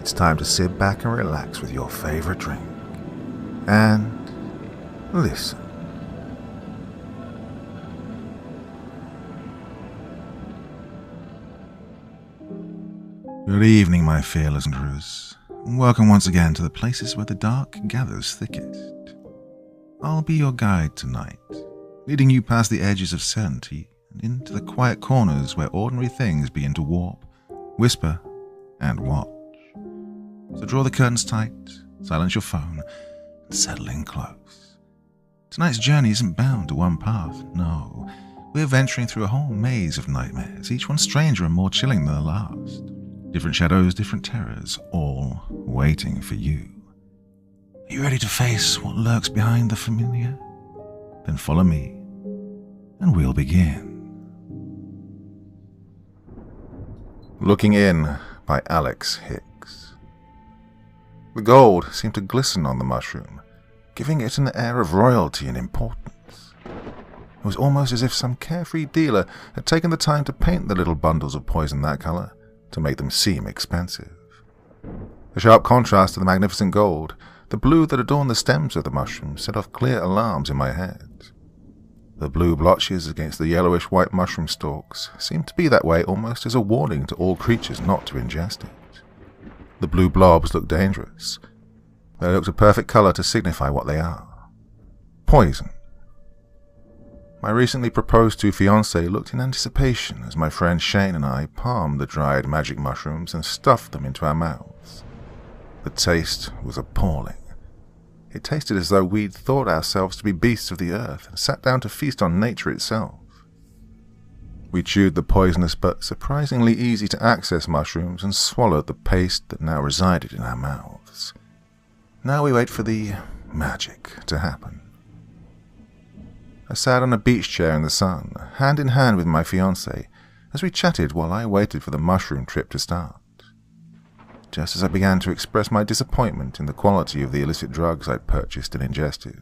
it's time to sit back and relax with your favorite drink. And listen. Good evening, my fearless crews, and welcome once again to the places where the dark gathers thickest. I'll be your guide tonight, leading you past the edges of certainty and into the quiet corners where ordinary things begin to warp, whisper, and watch. So draw the curtains tight, silence your phone, and settle in close. Tonight's journey isn't bound to one path, no. We're venturing through a whole maze of nightmares, each one stranger and more chilling than the last. Different shadows, different terrors, all waiting for you. Are you ready to face what lurks behind the familiar? Then follow me, and we'll begin. Looking In by Alex Hicks. The gold seemed to glisten on the mushroom, giving it an air of royalty and importance. It was almost as if some carefree dealer had taken the time to paint the little bundles of poison that color, to make them seem expensive. A sharp contrast to the magnificent gold, the blue that adorned the stems of the mushroom set off clear alarms in my head. The blue blotches against the yellowish-white mushroom stalks seemed to be that way almost as a warning to all creatures not to ingest it. The blue blobs looked dangerous. They looked a perfect color to signify what they are. Poison. My recently proposed to fiancé looked in anticipation as my friend Shane and I palmed the dried magic mushrooms and stuffed them into our mouths. The taste was appalling. It tasted as though we'd thought ourselves to be beasts of the earth and sat down to feast on nature itself. We chewed the poisonous but surprisingly easy to access mushrooms and swallowed the paste that now resided in our mouths. Now we wait for the magic to happen. I sat on a beach chair in the sun, hand in hand with my fiancé, as we chatted while I waited for the mushroom trip to start. Just as I began to express my disappointment in the quality of the illicit drugs I'd purchased and ingested,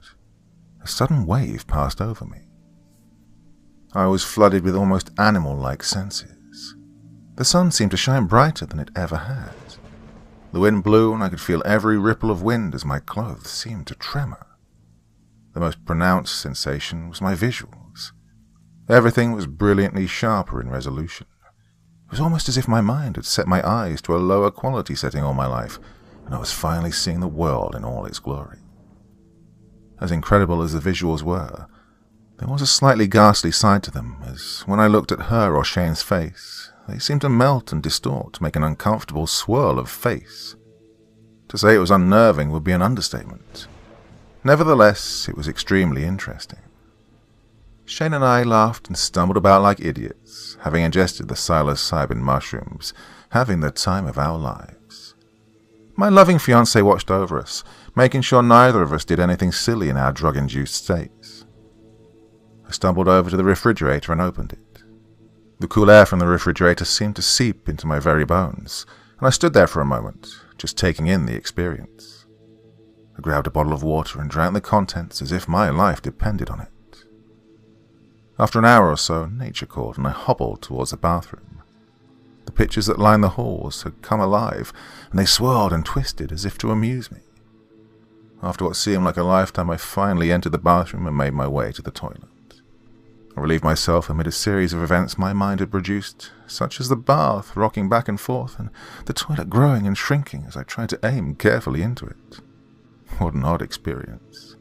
a sudden wave passed over me. I was flooded with almost animal-like senses. The sun seemed to shine brighter than it ever had. The wind blew and I could feel every ripple of wind as my clothes seemed to tremor. The most pronounced sensation was my visuals. Everything was brilliantly sharper in resolution. It was almost as if my mind had set my eyes to a lower quality setting all my life, and I was finally seeing the world in all its glory. As incredible as the visuals were, there was a slightly ghastly side to them, as when I looked at her or Shane's face, they seemed to melt and distort to make an uncomfortable swirl of face. To say it was unnerving would be an understatement. Nevertheless, it was extremely interesting. Shane and I laughed and stumbled about like idiots, having ingested the psilocybin mushrooms, having the time of our lives. My loving fiancé watched over us, making sure neither of us did anything silly in our drug-induced states. I stumbled over to the refrigerator and opened it. The cool air from the refrigerator seemed to seep into my very bones, and I stood there for a moment, just taking in the experience. I grabbed a bottle of water and drank the contents as if my life depended on it. After an hour or so, nature called and I hobbled towards the bathroom. The pictures that lined the halls had come alive, and they swirled and twisted as if to amuse me. After what seemed like a lifetime, I finally entered the bathroom and made my way to the toilet. I relieved myself amid a series of events my mind had produced, such as the bath rocking back and forth and the toilet growing and shrinking as I tried to aim carefully into it. What an odd experience.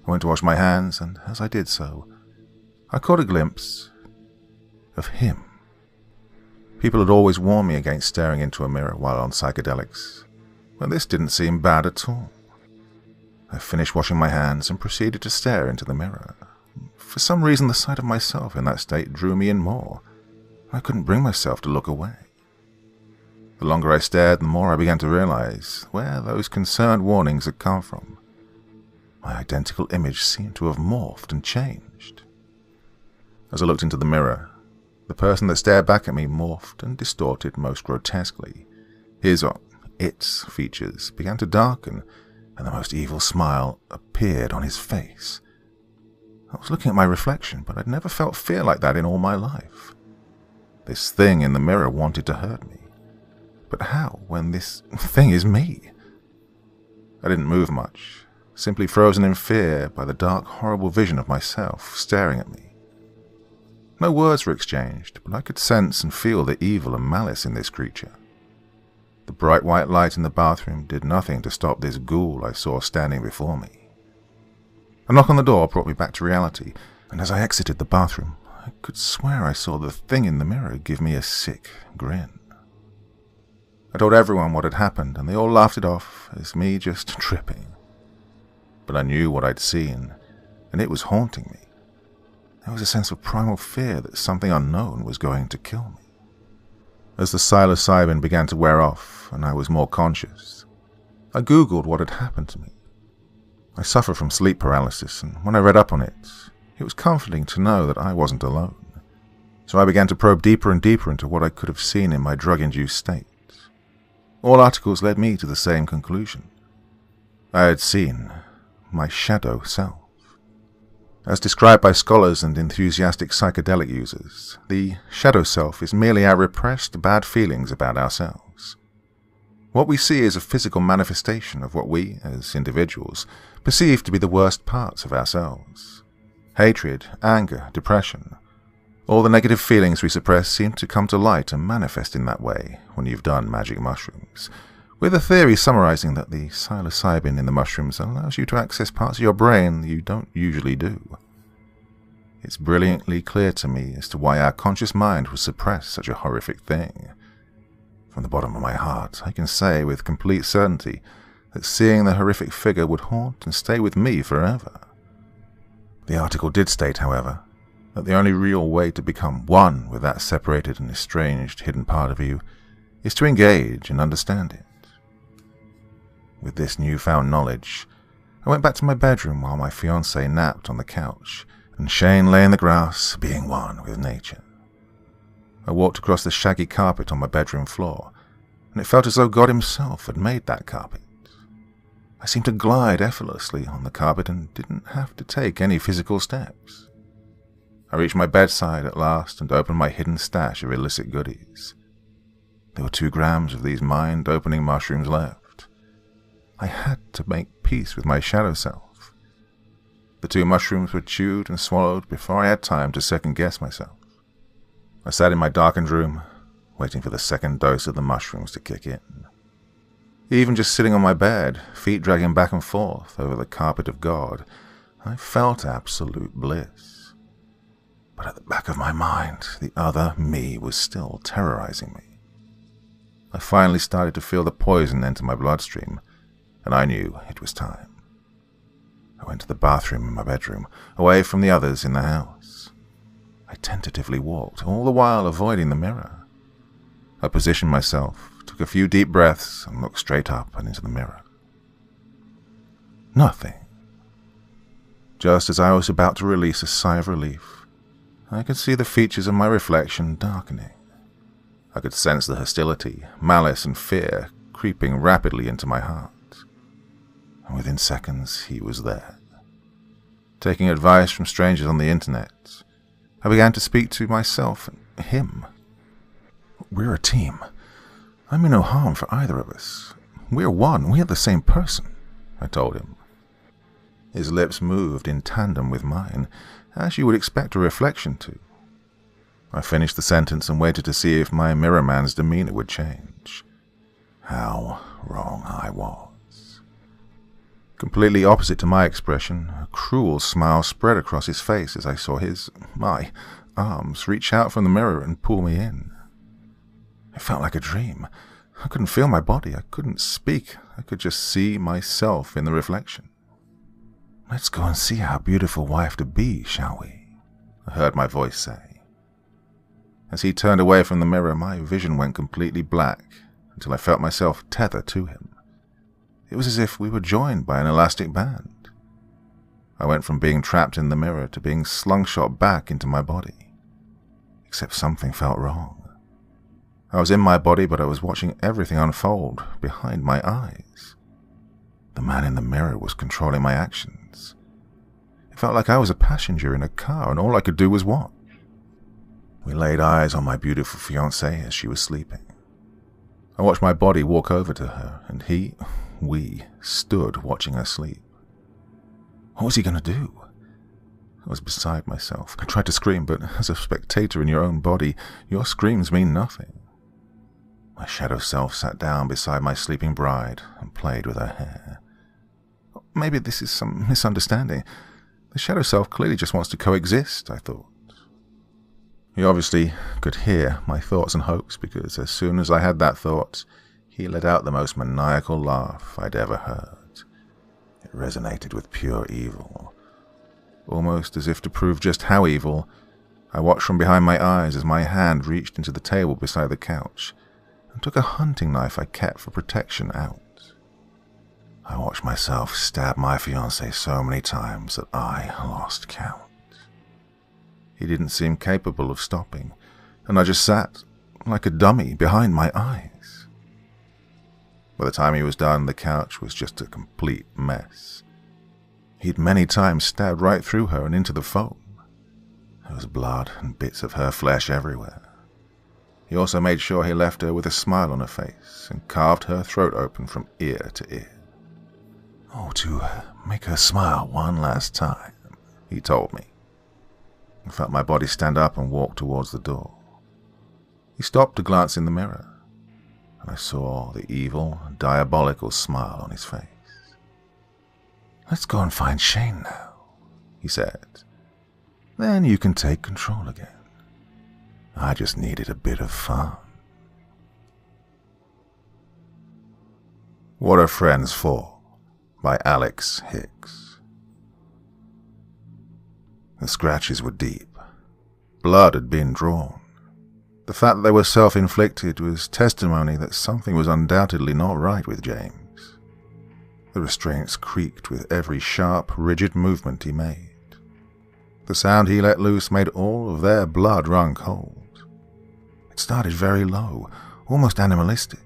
I went to wash my hands, and as I did so, I caught a glimpse of him. People had always warned me against staring into a mirror while on psychedelics, but this didn't seem bad at all. I finished washing my hands and proceeded to stare into the mirror. For some reason, the sight of myself in that state drew me in more. I couldn't bring myself to look away. The longer I stared, the more I began to realize where those concerned warnings had come from. My identical image seemed to have morphed and changed. As I looked into the mirror, the person that stared back at me morphed and distorted most grotesquely. His or its features began to darken, and the most evil smile appeared on his face. I was looking at my reflection, but I'd never felt fear like that in all my life. This thing in the mirror wanted to hurt me. But how, when this thing is me? I didn't move much, simply frozen in fear by the dark, horrible vision of myself staring at me. No words were exchanged, but I could sense and feel the evil and malice in this creature. The bright white light in the bathroom did nothing to stop this ghoul I saw standing before me. A knock on the door brought me back to reality, and as I exited the bathroom, I could swear I saw the thing in the mirror give me a sick grin. I told everyone what had happened, and they all laughed it off as me just tripping. But I knew what I'd seen, and it was haunting me. There was a sense of primal fear that something unknown was going to kill me. As the psilocybin began to wear off, and I was more conscious, I googled what had happened to me. I suffer from sleep paralysis, and when I read up on it, it was comforting to know that I wasn't alone. So I began to probe deeper and deeper into what I could have seen in my drug-induced state. All articles led me to the same conclusion. I had seen my shadow self. As described by scholars and enthusiastic psychedelic users, the shadow self is merely our repressed bad feelings about ourselves. What we see is a physical manifestation of what we, as individuals, perceive to be the worst parts of ourselves. Hatred, anger, depression. All the negative feelings we suppress seem to come to light and manifest in that way when you've done magic mushrooms, with a theory summarizing that the psilocybin in the mushrooms allows you to access parts of your brain you don't usually do. It's brilliantly clear to me as to why our conscious mind would suppress such a horrific thing. From the bottom of my heart, I can say with complete certainty that seeing the horrific figure would haunt and stay with me forever. The article did state, however, that the only real way to become one with that separated and estranged hidden part of you is to engage and understand it. With this newfound knowledge, I went back to my bedroom while my fiancée napped on the couch, and Shane lay in the grass, being one with nature. I walked across the shaggy carpet on my bedroom floor, and it felt as though God himself had made that carpet. I seemed to glide effortlessly on the carpet and didn't have to take any physical steps. I reached my bedside at last and opened my hidden stash of illicit goodies. There were 2 grams of these mind-opening mushrooms left. I had to make peace with my shadow self. The 2 mushrooms were chewed and swallowed before I had time to second-guess myself. I sat in my darkened room, waiting for the second dose of the mushrooms to kick in. Even just sitting on my bed, feet dragging back and forth over the carpet of God, I felt absolute bliss. But at the back of my mind, the other me was still terrorizing me. I finally started to feel the poison enter my bloodstream, and I knew it was time. I went to the bathroom in my bedroom, away from the others in the house. I tentatively walked, all the while avoiding the mirror. I positioned myself, took a few deep breaths, and looked straight up and into the mirror. Nothing. Just as I was about to release a sigh of relief, I could see the features of my reflection darkening. I could sense the hostility, malice, and fear creeping rapidly into my heart. And within seconds, he was there. Taking advice from strangers on the internet, I began to speak to myself and him. We're a team. I mean no harm for either of us. We're one. We're the same person, I told him. His lips moved in tandem with mine, as you would expect a reflection to. I finished the sentence and waited to see if my mirror man's demeanor would change. How wrong I was. Completely opposite to my expression, a cruel smile spread across his face as I saw my arms reach out from the mirror and pull me in. It felt like a dream. I couldn't feel my body. I couldn't speak. I could just see myself in the reflection. Let's go and see our beautiful wife-to-be, shall we? I heard my voice say. As he turned away from the mirror, my vision went completely black until I felt myself tethered to him. It was as if we were joined by an elastic band. I went from being trapped in the mirror to being slungshot back into my body. Except something felt wrong. I was in my body, but I was watching everything unfold behind my eyes. The man in the mirror was controlling my actions. It felt like I was a passenger in a car, and all I could do was watch. We laid eyes on my beautiful fiancée as she was sleeping. I watched my body walk over to her, and we stood watching her sleep. What was he going to do? I was beside myself. I tried to scream, but as a spectator in your own body, your screams mean nothing. My shadow self sat down beside my sleeping bride and played with her hair. Maybe this is some misunderstanding. The shadow self clearly just wants to coexist, I thought. He obviously could hear my thoughts and hopes, because as soon as I had that thought, he let out the most maniacal laugh I'd ever heard. It resonated with pure evil. Almost as if to prove just how evil, I watched from behind my eyes as my hand reached into the table beside the couch and took a hunting knife I kept for protection out. I watched myself stab my fiancé so many times that I lost count. He didn't seem capable of stopping, and I just sat like a dummy behind my eyes. By the time he was done, the couch was just a complete mess. He'd many times stabbed right through her and into the foam. There was blood and bits of her flesh everywhere. He also made sure he left her with a smile on her face and carved her throat open from ear to ear. "Oh, to make her smile one last time," he told me. I felt my body stand up and walk towards the door. He stopped to glance in the mirror, and I saw the evil, diabolical smile on his face. "Let's go and find Shane now," he said. "Then you can take control again. I just needed a bit of fun." What Are Friends For? By Alex Hicks. The scratches were deep. Blood had been drawn. The fact that they were self-inflicted was testimony that something was undoubtedly not right with James. The restraints creaked with every sharp, rigid movement he made. The sound he let loose made all of their blood run cold. It started very low, almost animalistic.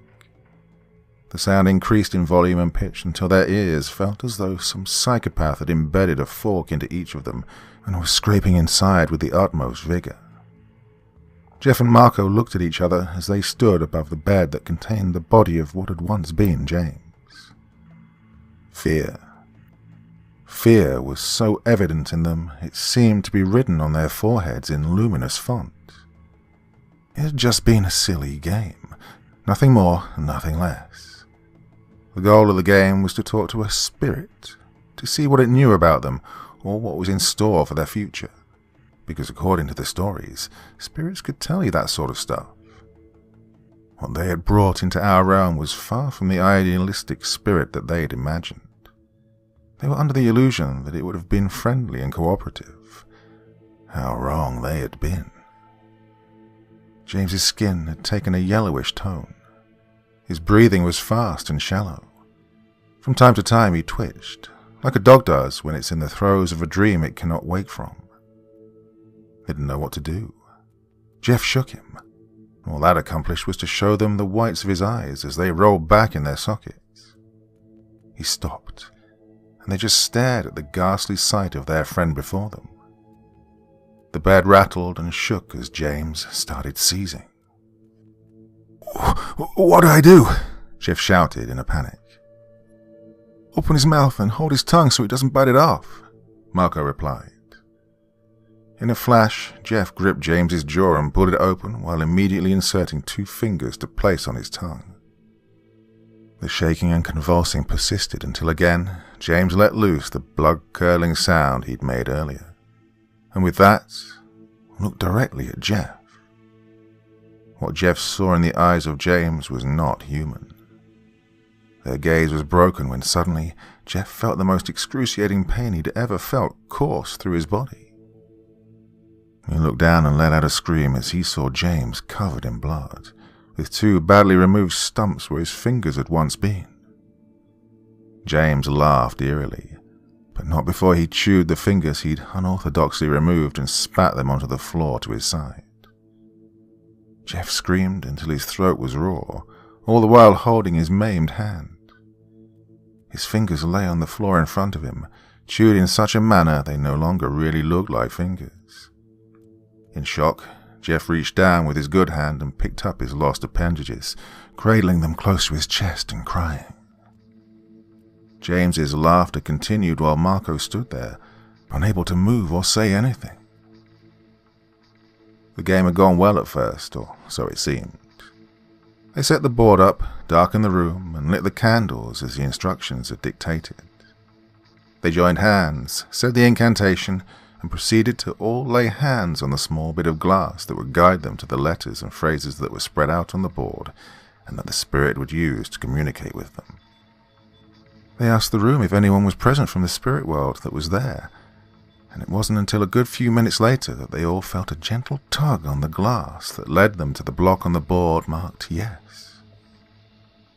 The sound increased in volume and pitch until their ears felt as though some psychopath had embedded a fork into each of them and was scraping inside with the utmost vigor. Jeff and Marco looked at each other as they stood above the bed that contained the body of what had once been James. Fear. Fear was so evident in them, it seemed to be written on their foreheads in luminous font. It had just been a silly game. Nothing more and nothing less. The goal of the game was to talk to a spirit, to see what it knew about them, or what was in store for their future. Because according to the stories, spirits could tell you that sort of stuff. What they had brought into our realm was far from the idealistic spirit that they had imagined. They were under the illusion that it would have been friendly and cooperative. How wrong they had been. James's skin had taken a yellowish tone. His breathing was fast and shallow. From time to time he twitched, like a dog does when it's in the throes of a dream it cannot wake from. They didn't know what to do. Jeff shook him. All that accomplished was to show them the whites of his eyes as they rolled back in their sockets. He stopped, and they just stared at the ghastly sight of their friend before them. The bed rattled and shook as James started seizing. "What do I do?" Jeff shouted in a panic. "Open his mouth and hold his tongue so he doesn't bite it off," Marco replied. In a flash, Jeff gripped James's jaw and pulled it open while immediately inserting 2 fingers to place on his tongue. The shaking and convulsing persisted until again James let loose the blood-curdling sound he'd made earlier, and with that, looked directly at Jeff. What Jeff saw in the eyes of James was not human. Their gaze was broken when suddenly Jeff felt the most excruciating pain he'd ever felt course through his body. He looked down and let out a scream as he saw James covered in blood, with 2 badly removed stumps where his fingers had once been. James laughed eerily, but not before he chewed the fingers he'd unorthodoxly removed and spat them onto the floor to his side. Jeff screamed until his throat was raw, all the while holding his maimed hand. His fingers lay on the floor in front of him, chewed in such a manner they no longer really looked like fingers. In shock, Jeff reached down with his good hand and picked up his lost appendages, cradling them close to his chest and crying. James's laughter continued while Marco stood there, unable to move or say anything. The game had gone well at first, or so it seemed. They set the board up, darkened the room, and lit the candles as the instructions had dictated. They joined hands, said the incantation, and proceeded to all lay hands on the small bit of glass that would guide them to the letters and phrases that were spread out on the board and that the spirit would use to communicate with them. They asked the room if anyone was present from the spirit world that was there, and it wasn't until a good few minutes later that they all felt a gentle tug on the glass that led them to the block on the board marked yes.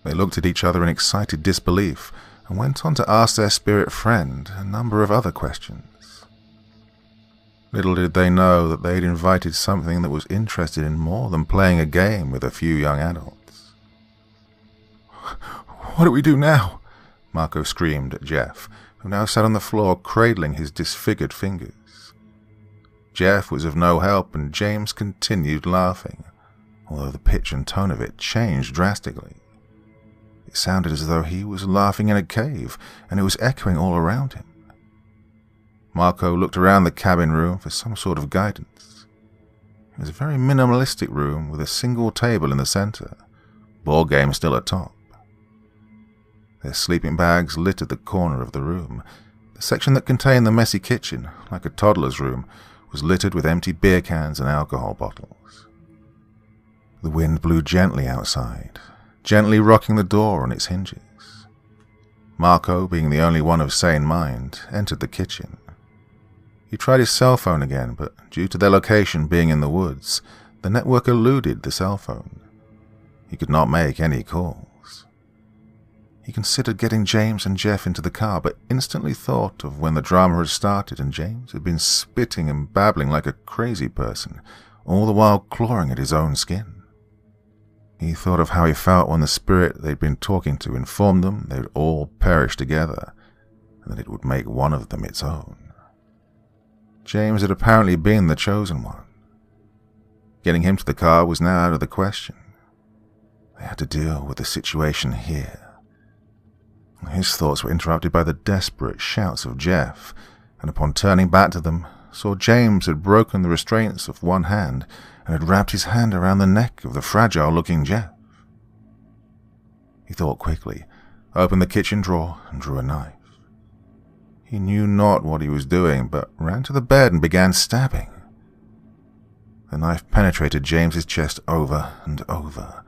They looked at each other in excited disbelief and went on to ask their spirit friend a number of other questions. Little did they know that they'd invited something that was interested in more than playing a game with a few young adults. "What do we do now?" Marco screamed at Jeff, who now sat on the floor cradling his disfigured fingers. Jeff was of no help, and James continued laughing, although the pitch and tone of it changed drastically. It sounded as though he was laughing in a cave, and it was echoing all around him. Marco looked around the cabin room for some sort of guidance. It was a very minimalistic room with a single table in the center, board game still atop. Their sleeping bags littered the corner of the room. The section that contained the messy kitchen, like a toddler's room, was littered with empty beer cans and alcohol bottles. The wind blew gently outside, gently rocking the door on its hinges. Marco, being the only one of sane mind, entered the kitchen. He tried his cell phone again, but due to their location being in the woods, the network eluded the cell phone. He could not make any calls. He considered getting James and Jeff into the car, but instantly thought of when the drama had started and James had been spitting and babbling like a crazy person, all the while clawing at his own skin. He thought of how he felt when the spirit they'd been talking to informed them they'd all perish together, and that it would make one of them its own. James had apparently been the chosen one. Getting him to the car was now out of the question. They had to deal with the situation here. His thoughts were interrupted by the desperate shouts of Jeff, and upon turning back to them, saw James had broken the restraints of one hand and had wrapped his hand around the neck of the fragile-looking Jeff. He thought quickly, opened the kitchen drawer, and drew a knife. He knew not what he was doing, but ran to the bed and began stabbing. The knife penetrated James's chest over and over,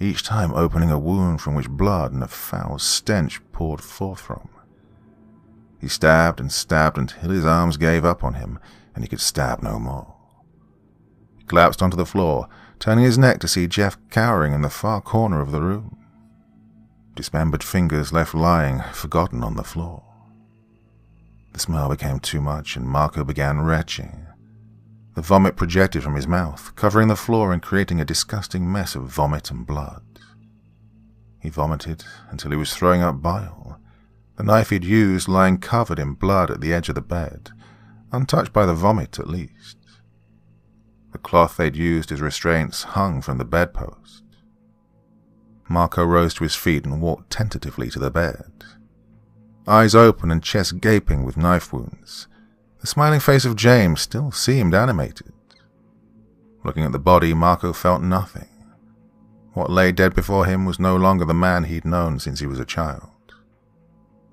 each time opening a wound from which blood and a foul stench poured forth from. He stabbed and stabbed until his arms gave up on him, and he could stab no more. He collapsed onto the floor, turning his neck to see Jeff cowering in the far corner of the room. Dismembered fingers left lying, forgotten on the floor. The smell became too much, and Marco began retching. The vomit projected from his mouth, covering the floor and creating a disgusting mess of vomit and blood. He vomited until he was throwing up bile, the knife he'd used lying covered in blood at the edge of the bed, untouched by the vomit at least. The cloth they'd used as restraints hung from the bedpost. Marco rose to his feet and walked tentatively to the bed. Eyes open and chest gaping with knife wounds, the smiling face of James still seemed animated. Looking at the body, Marco felt nothing. What lay dead before him was no longer the man he'd known since he was a child.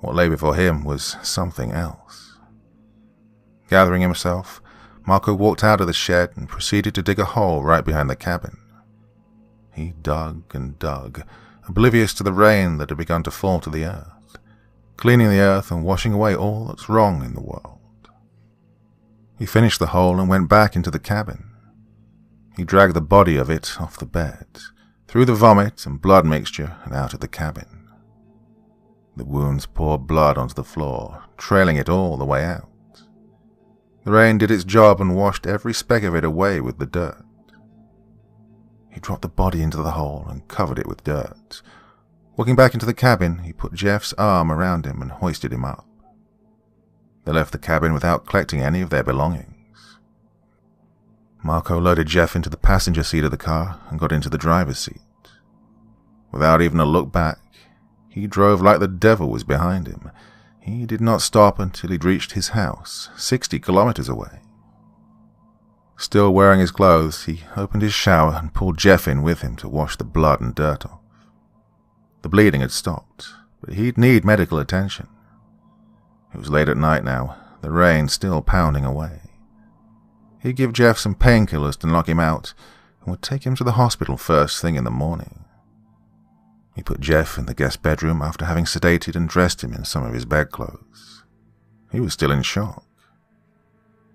What lay before him was something else. Gathering himself, Marco walked out of the shed and proceeded to dig a hole right behind the cabin. He dug and dug, oblivious to the rain that had begun to fall to the earth, cleaning the earth and washing away all that's wrong in the world. He finished the hole and went back into the cabin. He dragged the body of it off the bed, through the vomit and blood mixture and out of the cabin. The wounds poured blood onto the floor, trailing it all the way out. The rain did its job and washed every speck of it away with the dirt. He dropped the body into the hole and covered it with dirt. Walking back into the cabin, he put Jeff's arm around him and hoisted him up. They left the cabin without collecting any of their belongings. Marco loaded Jeff into the passenger seat of the car and got into the driver's seat. Without even a look back, he drove like the devil was behind him. He did not stop until he'd reached his house, 60 kilometers away. Still wearing his clothes, he opened his shower and pulled Jeff in with him to wash the blood and dirt off. The bleeding had stopped, but he'd need medical attention. It was late at night now, the rain still pounding away. He'd give Jeff some painkillers to knock him out, and would take him to the hospital first thing in the morning. He put Jeff in the guest bedroom after having sedated and dressed him in some of his bedclothes. He was still in shock.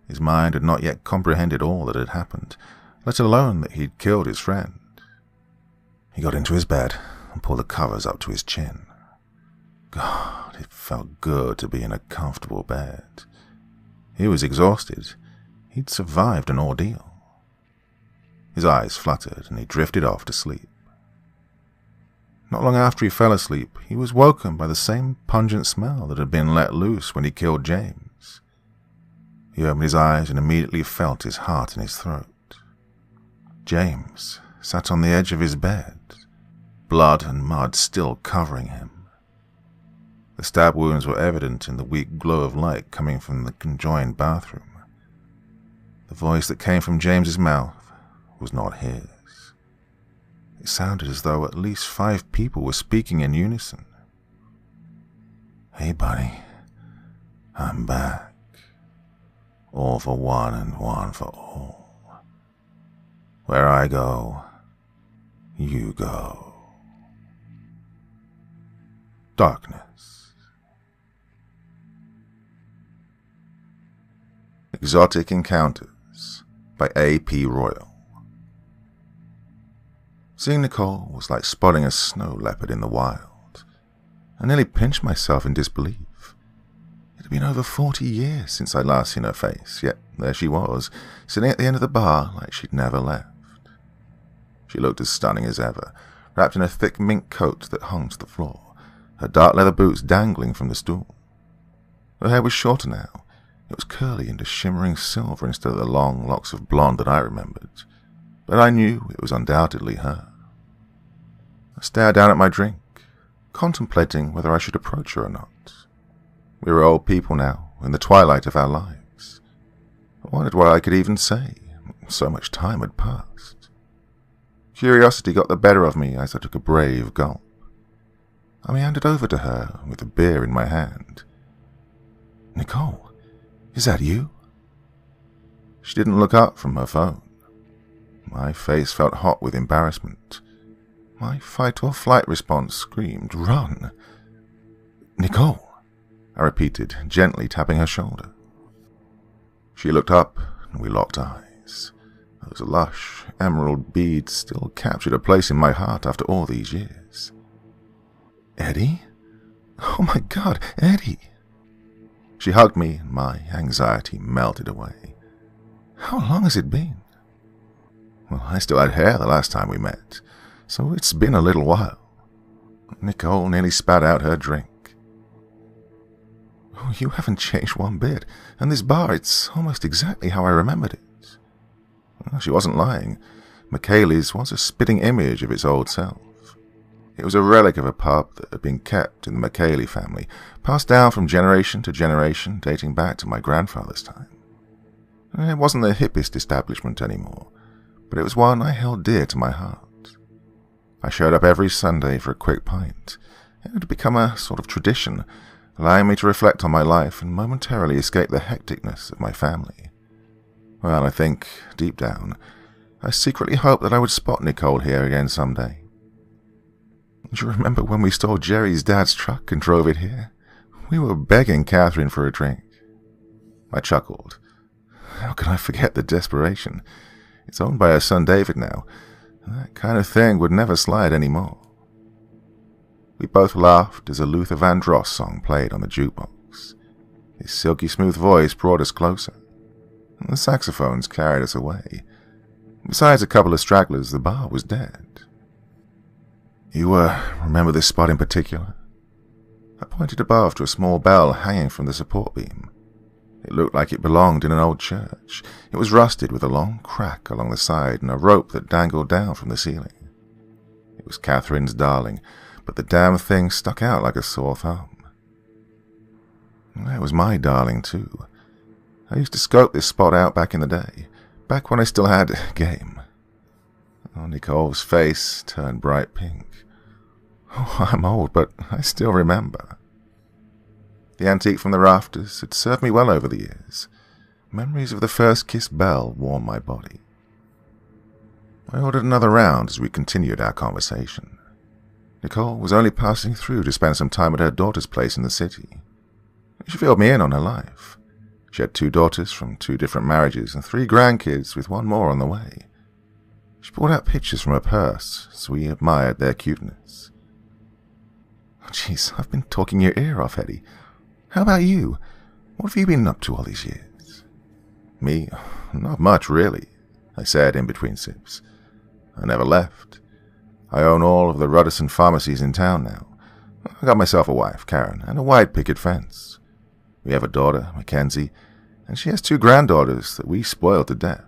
His mind had not yet comprehended all that had happened, let alone that he'd killed his friend. He got into his bed and pulled the covers up to his chin. God, it felt good to be in a comfortable bed. He was exhausted. He'd survived an ordeal. His eyes fluttered and he drifted off to sleep. Not long after he fell asleep, he was woken by the same pungent smell that had been let loose when he killed James. He opened his eyes and immediately felt his heart in his throat. James sat on the edge of his bed, blood and mud still covering him. The stab wounds were evident in the weak glow of light coming from the conjoined bathroom. The voice that came from James's mouth was not his. It sounded as though at least 5 people were speaking in unison. "Hey, buddy, I'm back. All for one and one for all. Where I go, you go." Darkness. Exotic Encounters by A.P. Royal. Seeing Nicole was like spotting a snow leopard in the wild. I nearly pinched myself in disbelief. It had been over 40 years since I'd last seen her face, yet there she was, sitting at the end of the bar like she'd never left. She looked as stunning as ever, wrapped in a thick mink coat that hung to the floor, her dark leather boots dangling from the stool. Her hair was shorter now. It was curly into shimmering silver instead of the long locks of blonde that I remembered, but I knew it was undoubtedly her. I stared down at my drink, contemplating whether I should approach her or not. We were old people now, in the twilight of our lives. I wondered what I could even say. So much time had passed. Curiosity got the better of me as I took a brave gulp. I meandered over to her with a beer in my hand. "Nicole, is that you?" She didn't look up from her phone. My face felt hot with embarrassment. My fight-or-flight response screamed, "Run!" "Nicole," I repeated, gently tapping her shoulder. She looked up, and we locked eyes. Those lush, emerald beads still captured a place in my heart after all these years. "Eddie? Oh my God, Eddie!" She hugged me, and my anxiety melted away. "How long has it been?" "Well, I still had hair the last time we met, so it's been a little while." Nicole nearly spat out her drink. "Oh, you haven't changed one bit, and this bar, it's almost exactly how I remembered it." Well, she wasn't lying. Michaeli's was a spitting image of its old self. It was a relic of a pub that had been kept in the Michaeli family, passed down from generation to generation, dating back to my grandfather's time. It wasn't the hippest establishment anymore, but it was one I held dear to my heart. I showed up every Sunday for a quick pint. It had become a sort of tradition, allowing me to reflect on my life and momentarily escape the hecticness of my family. Well, I think, deep down, I secretly hoped that I would spot Nicole here again someday. "Do you remember when we stole Jerry's dad's truck and drove it here? We were begging Catherine for a drink." I chuckled. How could I forget the desperation? It's owned by her son David now, and that kind of thing would never slide anymore. We both laughed as a Luther Vandross song played on the jukebox. His silky smooth voice brought us closer, and the saxophones carried us away. Besides a couple of stragglers, the bar was dead. "You, remember this spot in particular?" I pointed above to a small bell hanging from the support beam. It looked like it belonged in an old church. It was rusted with a long crack along the side and a rope that dangled down from the ceiling. It was Catherine's darling, but the damn thing stuck out like a sore thumb. It was my darling, too. I used to scope this spot out back in the day, back when I still had game. Oh, Nicole's face turned bright pink. Oh, I'm old, but I still remember. The antique from the rafters had served me well over the years. Memories of the first kiss bell warmed my body. I ordered another round as we continued our conversation. Nicole was only passing through to spend some time at her daughter's place in the city. She filled me in on her life. She had 2 daughters from 2 different marriages and 3 grandkids with 1 more on the way. She pulled out pictures from her purse, so we admired their cuteness. Jeez, I've been talking your ear off, Eddie. How about you? What have you been up to all these years? Me? Not much, really, I said in between sips. I never left. I own all of the Ruddison pharmacies in town now. I got myself a wife, Karen, and a white picket fence. We have a daughter, Mackenzie, and she has 2 granddaughters that we spoiled to death.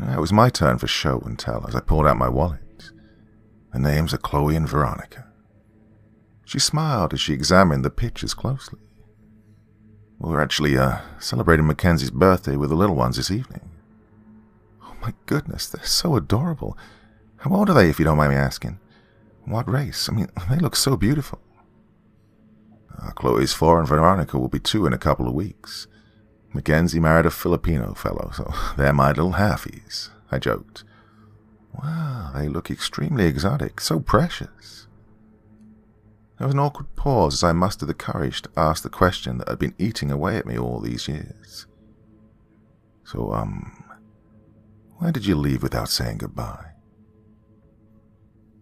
It was my turn for show and tell as I pulled out my wallet. The names are Chloe and Veronica. She smiled as she examined the pictures closely. We're actually celebrating Mackenzie's birthday with the little ones this evening. Oh my goodness, they're so adorable. How old are they, if you don't mind me asking? What race? I mean, they look so beautiful. Chloe's 4 and Veronica will be 2 in a couple of weeks. Mackenzie married a Filipino fellow, so they're my little halfies, I joked. Wow, they look extremely exotic, so precious. There was an awkward pause as I mustered the courage to ask the question that had been eating away at me all these years. So, why did you leave without saying goodbye?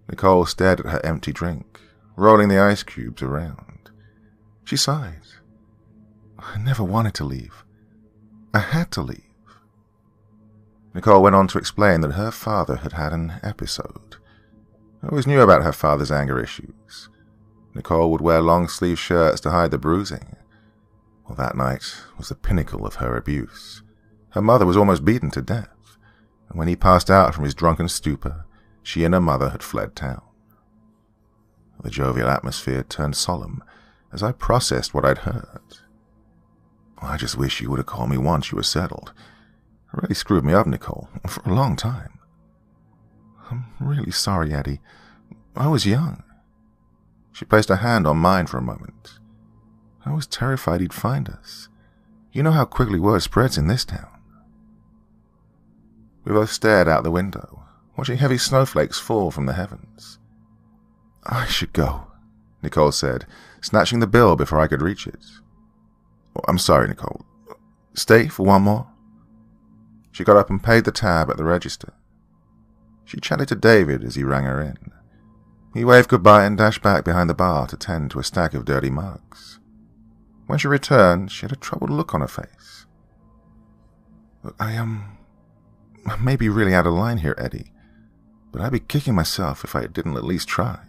Nicole stared at her empty drink, rolling the ice cubes around. She sighed. I never wanted to leave. I had to leave. Nicole went on to explain that her father had had an episode. I always knew about her father's anger issues. Nicole would wear long-sleeve shirts to hide the bruising. Well, that night was the pinnacle of her abuse. Her mother was almost beaten to death, and when he passed out from his drunken stupor, she and her mother had fled town. The jovial atmosphere turned solemn as I processed what I'd heard. I just wish you would have called me once you were settled. It really screwed me up, Nicole, for a long time. I'm really sorry, Eddie. I was young. She placed her hand on mine for a moment. I was terrified he'd find us. You know how quickly word spreads in this town. We both stared out the window, watching heavy snowflakes fall from the heavens. I should go, Nicole said, snatching the bill before I could reach it. Oh, I'm sorry, Nicole. Stay for one more? She got up and paid the tab at the register. She chatted to David as he rang her in. He waved goodbye and dashed back behind the bar to tend to a stack of dirty mugs. When she returned, she had a troubled look on her face. I may be really out of line here, Eddie, but I'd be kicking myself if I didn't at least try.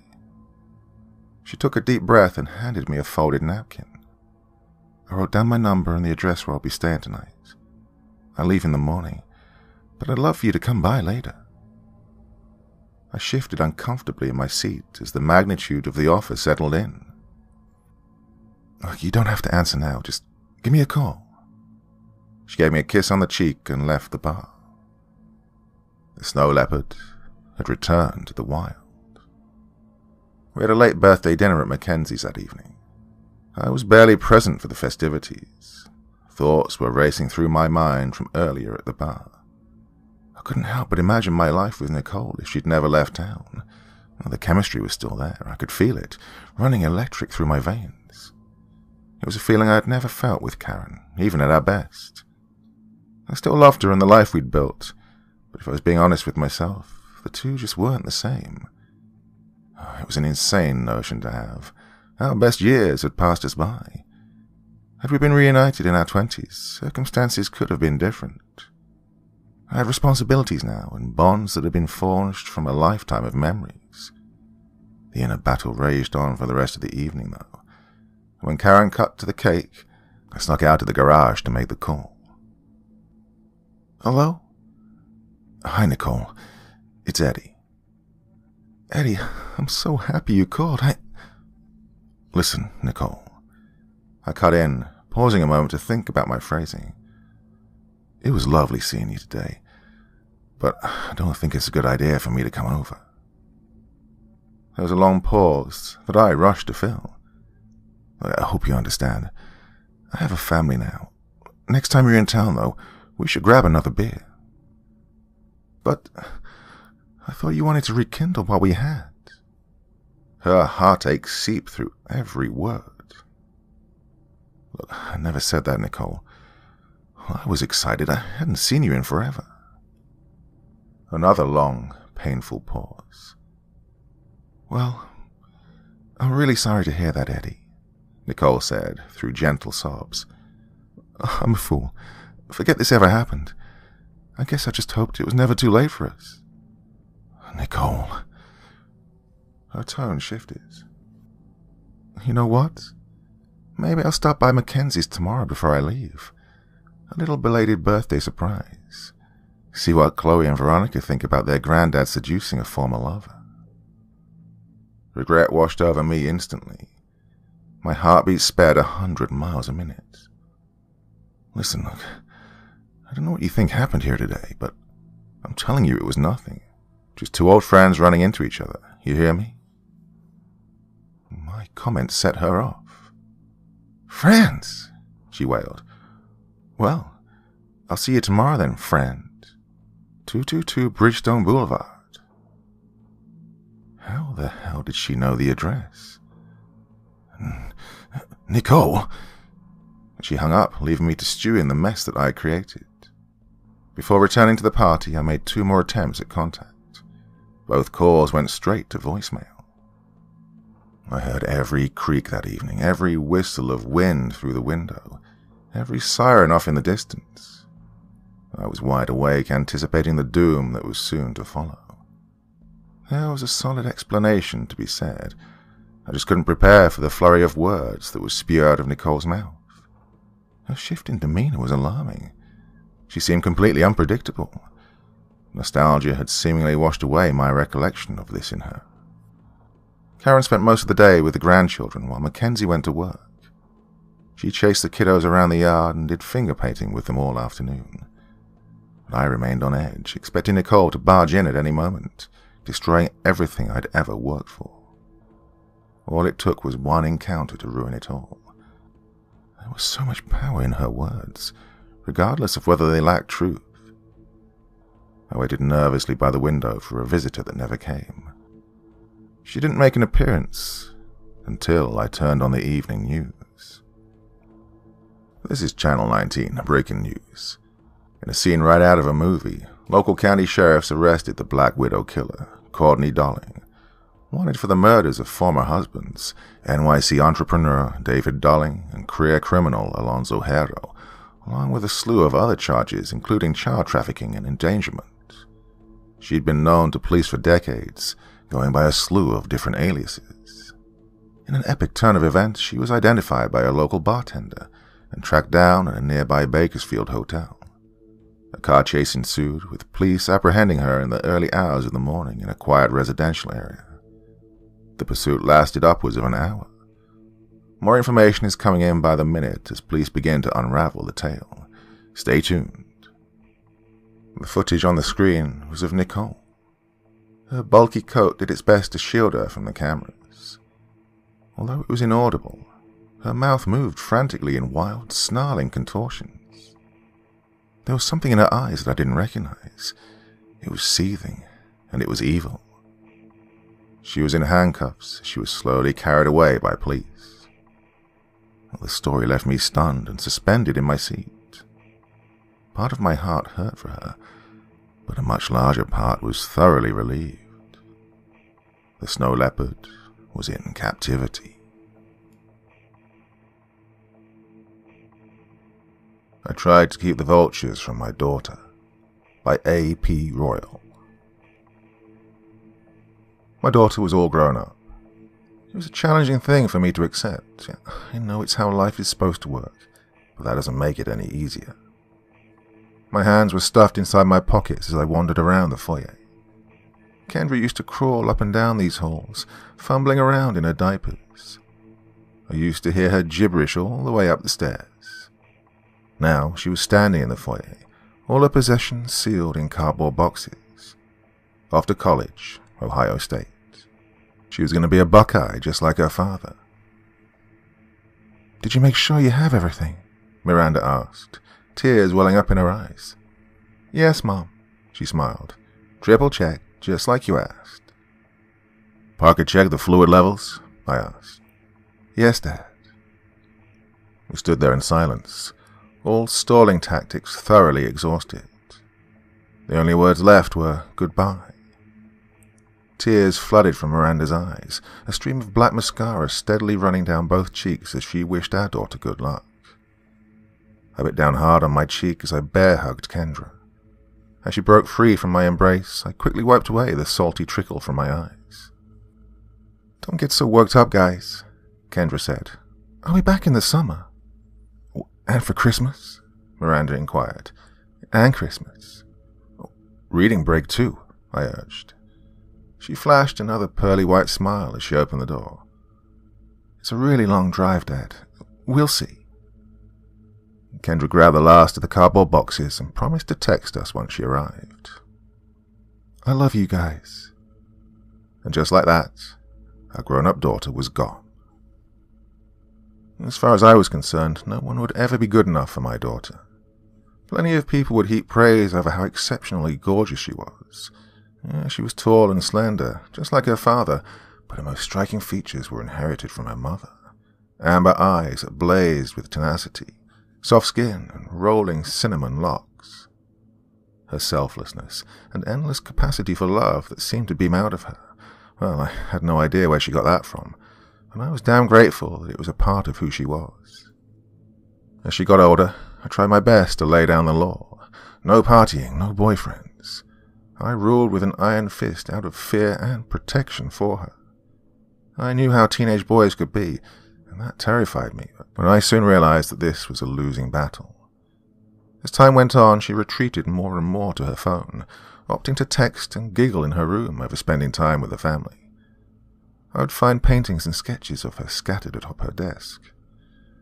She took a deep breath and handed me a folded napkin. I wrote down my number and the address where I'll be staying tonight. I leave in the morning, but I'd love for you to come by later. I shifted uncomfortably in my seat as the magnitude of the offer settled in. You don't have to answer now, just give me a call. She gave me a kiss on the cheek and left the bar. The snow leopard had returned to the wild. We had a late birthday dinner at Mackenzie's that evening. I was barely present for the festivities. Thoughts were racing through my mind from earlier at the bar. I couldn't help but imagine my life with Nicole if she'd never left town. The chemistry was still there. I could feel it, running electric through my veins. It was a feeling I had never felt with Karen, even at our best. I still loved her and the life we'd built, but if I was being honest with myself, the two just weren't the same. It was an insane notion to have. Our best years had passed us by. Had we been reunited in our 20s, circumstances could have been different. I had responsibilities now, and bonds that had been forged from a lifetime of memories. The inner battle raged on for the rest of the evening, though. When Karen cut to the cake, I snuck out to the garage to make the call. Hello? Hi, Nicole. It's Eddie. Eddie, I'm so happy you called. Listen, Nicole. I cut in, pausing a moment to think about my phrasing. It was lovely seeing you today, but I don't think it's a good idea for me to come over. There was a long pause that I rushed to fill. I hope you understand. I have a family now. Next time you're in town, though, we should grab another beer. But I thought you wanted to rekindle what we had. Her heartache seeped through every word. Look, I never said that, Nicole. I was excited. I hadn't seen you in forever. Another long, painful pause. Well, I'm really sorry to hear that, Eddie, Nicole said through gentle sobs. I'm a fool. Forget this ever happened. I guess I just hoped it was never too late for us. Nicole. Her tone shifted. You know what? Maybe I'll stop by Mackenzie's tomorrow before I leave. A little belated birthday surprise. See what Chloe and Veronica think about their granddad seducing a former lover. Regret washed over me instantly. My heartbeat sped 100 miles a minute. Listen, look, I don't know what you think happened here today, but I'm telling you it was nothing. Just two old friends running into each other. You hear me? My comment set her off. Friends, she wailed. Well, I'll see you tomorrow then, friend. 222 Bridgestone Boulevard. How the hell did she know the address? Nicole! She hung up, leaving me to stew in the mess that I had created. Before returning to the party, I made 2 more attempts at contact. Both calls went straight to voicemail. I heard every creak that evening, every whistle of wind through the window, every siren off in the distance. I was wide awake, anticipating the doom that was soon to follow. There was a solid explanation to be said. I just couldn't prepare for the flurry of words that would spew out of Nicole's mouth. Her shift in demeanor was alarming. She seemed completely unpredictable. Nostalgia had seemingly washed away my recollection of this in her. Karen spent most of the day with the grandchildren while Mackenzie went to work. She chased the kiddos around the yard and did finger painting with them all afternoon. But I remained on edge, expecting Nicole to barge in at any moment, destroying everything I'd ever worked for. All it took was one encounter to ruin it all. There was so much power in her words, regardless of whether they lacked truth. I waited nervously by the window for a visitor that never came. She didn't make an appearance until I turned on the evening news. This is Channel 19, breaking news. In a scene right out of a movie, local county sheriffs arrested the Black Widow killer, Courtney Dolling, wanted for the murders of former husbands, NYC entrepreneur David Dolling and career criminal Alonzo Hero, along with a slew of other charges including child trafficking and endangerment. She'd been known to police for decades, going by a slew of different aliases. In an epic turn of events, she was identified by a local bartender and tracked down at a nearby Bakersfield hotel. A car chase ensued, with police apprehending her in the early hours of the morning in a quiet residential area. The pursuit lasted upwards of an hour. More information is coming in by the minute as police begin to unravel the tale. Stay tuned. The footage on the screen was of Nicole. Her bulky coat did its best to shield her from the cameras. Although it was inaudible, her mouth moved frantically in wild, snarling contortions. There was something in her eyes that I didn't recognize. It was seething, and it was evil. She was in handcuffs. She was slowly carried away by police. The story left me stunned and suspended in my seat. Part of my heart hurt for her, but a much larger part was thoroughly relieved. The snow leopard was in captivity. I tried to keep the vultures from my daughter, by A.P. Royal. My daughter was all grown up. It was a challenging thing for me to accept. I know it's how life is supposed to work, but that doesn't make it any easier. My hands were stuffed inside my pockets as I wandered around the foyer. Kendra used to crawl up and down these halls, fumbling around in her diapers. I used to hear her gibberish all the way up the stairs. Now she was standing in the foyer, all her possessions sealed in cardboard boxes. Off to college, Ohio State. She was going to be a Buckeye just like her father. "Did you make sure you have everything?" Miranda asked, tears welling up in her eyes. "Yes, Mom," she smiled. "Triple check, just like you asked." "Parker checked the fluid levels?" I asked. "Yes, Dad." We stood there in silence, all stalling tactics thoroughly exhausted. The only words left were goodbye. Tears flooded from Miranda's eyes, a stream of black mascara steadily running down both cheeks as she wished our daughter good luck. I bit down hard on my cheek as I bear-hugged Kendra. As she broke free from my embrace, I quickly wiped away the salty trickle from my eyes. "Don't get so worked up, guys," Kendra said. "Are we back in the summer?" "And for Christmas?" Miranda inquired. "And Christmas." "Reading break, too," I urged. She flashed another pearly white smile as she opened the door. "It's a really long drive, Dad. We'll see." Kendra grabbed the last of the cardboard boxes and promised to text us once she arrived. "I love you guys." And just like that, our grown-up daughter was gone. As far as I was concerned, no one would ever be good enough for my daughter. Plenty of people would heap praise over how exceptionally gorgeous she was. Yeah, she was tall and slender, just like her father, but her most striking features were inherited from her mother. Amber eyes that blazed with tenacity, soft skin and rolling cinnamon locks. Her selflessness and endless capacity for love that seemed to beam out of her. Well, I had no idea where she got that from, and I was damn grateful that it was a part of who she was. As she got older, I tried my best to lay down the law. No partying, no boyfriends. I ruled with an iron fist out of fear and protection for her. I knew how teenage boys could be, and that terrified me, but I soon realized that this was a losing battle. As time went on, she retreated more and more to her phone, opting to text and giggle in her room over spending time with the family. I would find paintings and sketches of her scattered atop her desk.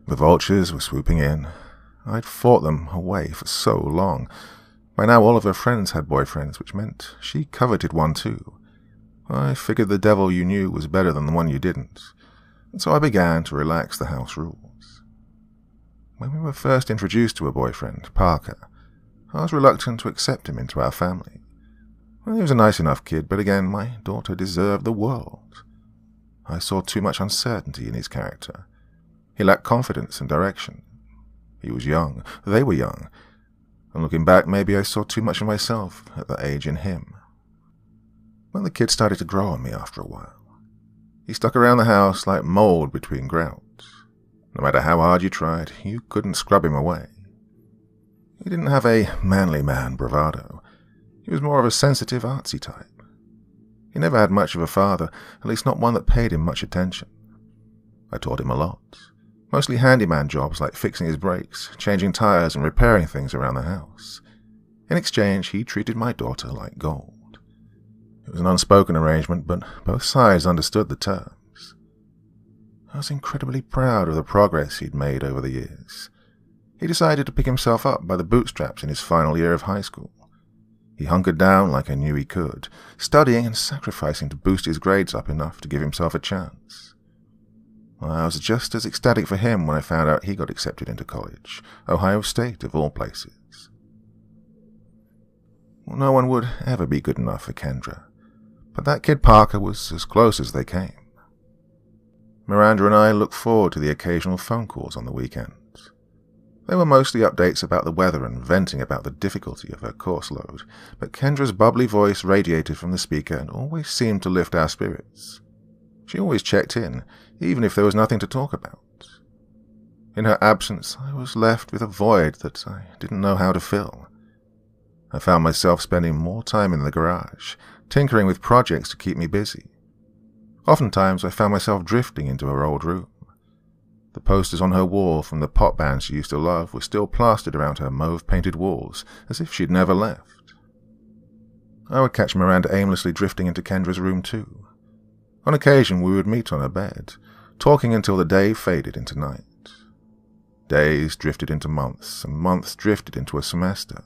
The vultures were swooping in. I'd fought them away for so long. By now all of her friends had boyfriends, which meant she coveted one too. I figured the devil you knew was better than the one you didn't, and so I began to relax the house rules. When we were first introduced to her boyfriend, Parker, I was reluctant to accept him into our family. Well, he was a nice enough kid, but again, my daughter deserved the world. I saw too much uncertainty in his character. He lacked confidence and direction. He was young, they were young, and looking back, maybe I saw too much of myself at that age in him. Well, the kid started to grow on me after a while. He stuck around the house like mold between grouts. No matter how hard you tried, you couldn't scrub him away. He didn't have a manly man bravado. He was more of a sensitive, artsy type. He never had much of a father, at least not one that paid him much attention. I taught him a lot. Mostly handyman jobs like fixing his brakes, changing tires, and repairing things around the house. In exchange, he treated my daughter like gold. It was an unspoken arrangement, but both sides understood the terms. I was incredibly proud of the progress he'd made over the years. He decided to pick himself up by the bootstraps in his final year of high school. He hunkered down like I knew he could, studying and sacrificing to boost his grades up enough to give himself a chance. I was just as ecstatic for him when I found out he got accepted into college, Ohio State of all places. Well, no one would ever be good enough for Kendra, but that kid Parker was as close as they came. Miranda and I looked forward to the occasional phone calls on the weekends. They were mostly updates about the weather and venting about the difficulty of her course load, but Kendra's bubbly voice radiated from the speaker and always seemed to lift our spirits. She always checked in, even if there was nothing to talk about. In her absence, I was left with a void that I didn't know how to fill. I found myself spending more time in the garage, tinkering with projects to keep me busy. Oftentimes, I found myself drifting into her old room. The posters on her wall from the pop band she used to love were still plastered around her mauve-painted walls, as if she'd never left. I would catch Miranda aimlessly drifting into Kendra's room too. On occasion we would meet on her bed, talking until the day faded into night. Days drifted into months, and months drifted into a semester.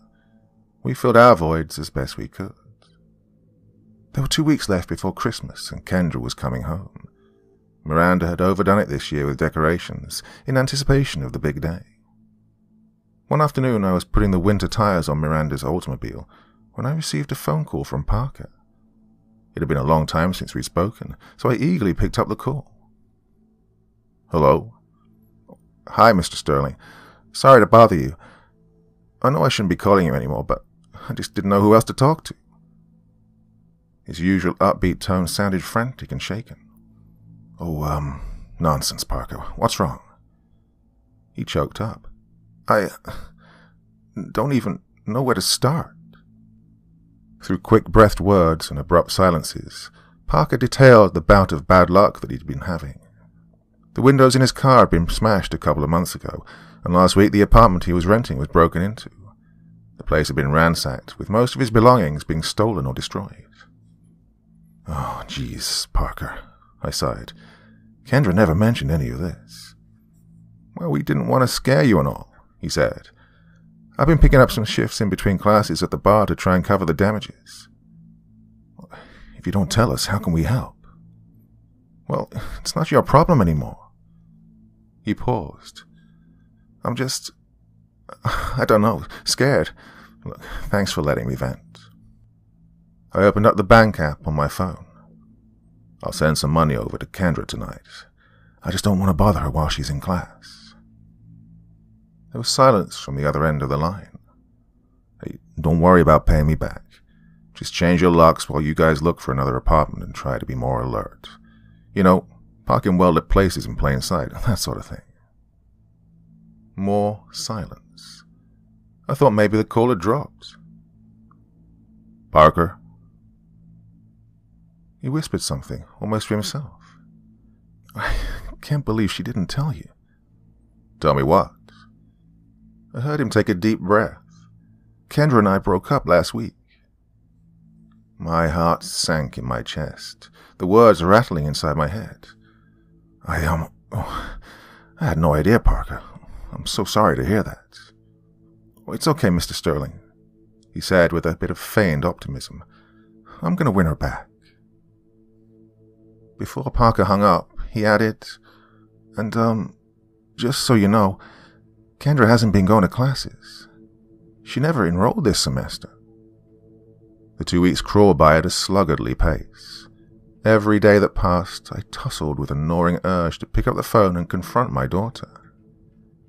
We filled our voids as best we could. There were 2 weeks left before Christmas, and Kendra was coming home. Miranda had overdone it this year with decorations, in anticipation of the big day. One afternoon I was putting the winter tires on Miranda's automobile when I received a phone call from Parker. It had been a long time since we'd spoken, so I eagerly picked up the call. "Hello?" "Hi, Mr. Sterling. Sorry to bother you. I know I shouldn't be calling you anymore, but I just didn't know who else to talk to." His usual upbeat tone sounded frantic and shaken. "Oh, nonsense, Parker. What's wrong?" He choked up. "I don't even know where to start." Through quick-breathed words and abrupt silences, Parker detailed the bout of bad luck that he'd been having. The windows in his car had been smashed a couple of months ago, and last week the apartment he was renting was broken into. The place had been ransacked, with most of his belongings being stolen or destroyed. "Oh, geez, Parker," I sighed. "Kendra never mentioned any of this." "Well, we didn't want to scare you and all," he said. "I've been picking up some shifts in between classes at the bar to try and cover the damages." "If you don't tell us, how can we help?" "Well, it's not your problem anymore." He paused. "I'm just, I don't know, scared. Look, thanks for letting me vent." I opened up the bank app on my phone. "I'll send some money over to Kendra tonight. I just don't want to bother her while she's in class." There was silence from the other end of the line. "Hey, don't worry about paying me back. Just change your locks while you guys look for another apartment and try to be more alert. You know, park in well-lit places in plain sight, that sort of thing." More silence. I thought maybe the call had dropped. "Parker?" He whispered something, almost to himself. "I can't believe she didn't tell you." "Tell me what?" I heard him take a deep breath. "Kendra and I broke up last week." My heart sank in my chest, the words rattling inside my head. I had no idea, Parker. I'm so sorry to hear that." "Oh, it's okay, Mr. Sterling," he said with a bit of feigned optimism. "I'm going to win her back." Before Parker hung up, he added, "And, just so you know, Kendra hasn't been going to classes. She never enrolled this semester." The 2 weeks crawled by at a sluggardly pace. Every day that passed, I tussled with a gnawing urge to pick up the phone and confront my daughter.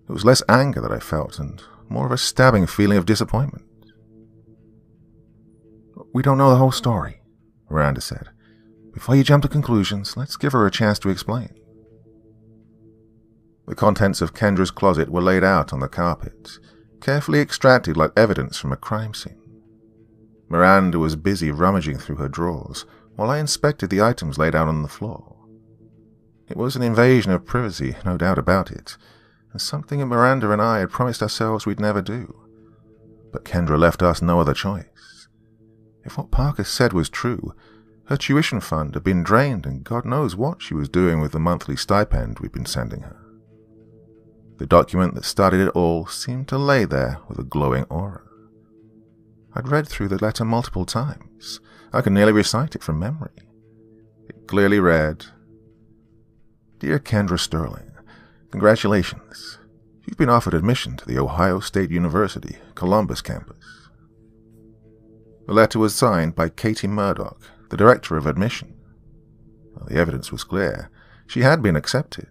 It was less anger that I felt, and more of a stabbing feeling of disappointment. "We don't know the whole story," Miranda said. "Before you jump to conclusions, let's give her a chance to explain." The contents of Kendra's closet were laid out on the carpet, carefully extracted like evidence from a crime scene. Miranda was busy rummaging through her drawers, while I inspected the items laid out on the floor. It was an invasion of privacy, no doubt about it, and something Miranda and I had promised ourselves we'd never do. But Kendra left us no other choice. If what Parker said was true, her tuition fund had been drained, and God knows what she was doing with the monthly stipend we'd been sending her. The document that started it all seemed to lay there with a glowing aura. I'd read through the letter multiple times. I could nearly recite it from memory. It clearly read, "Dear Kendra Sterling, congratulations. You've been offered admission to the Ohio State University, Columbus campus." The letter was signed by Katie Murdoch, the director of admission. Well, the evidence was clear. She had been accepted.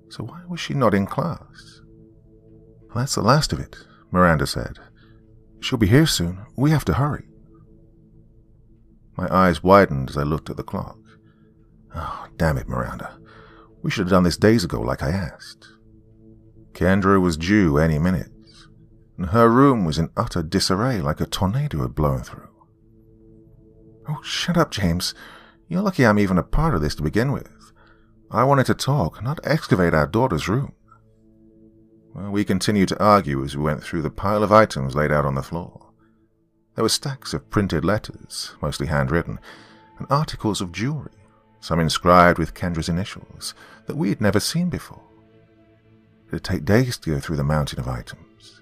So why was she not in class? "That's the last of it," Miranda said. "She'll be here soon. We have to hurry." My eyes widened as I looked at the clock. "Oh, damn it, Miranda. We should have done this days ago like I asked." Kendra was due any minute, and her room was in utter disarray like a tornado had blown through. "Oh, shut up, James. You're lucky I'm even a part of this to begin with. I wanted to talk, not excavate our daughter's room." Well, we continued to argue as we went through the pile of items laid out on the floor. There were stacks of printed letters, mostly handwritten, and articles of jewelry, some inscribed with Kendra's initials, that we had never seen before. It would take days to go through the mountain of items.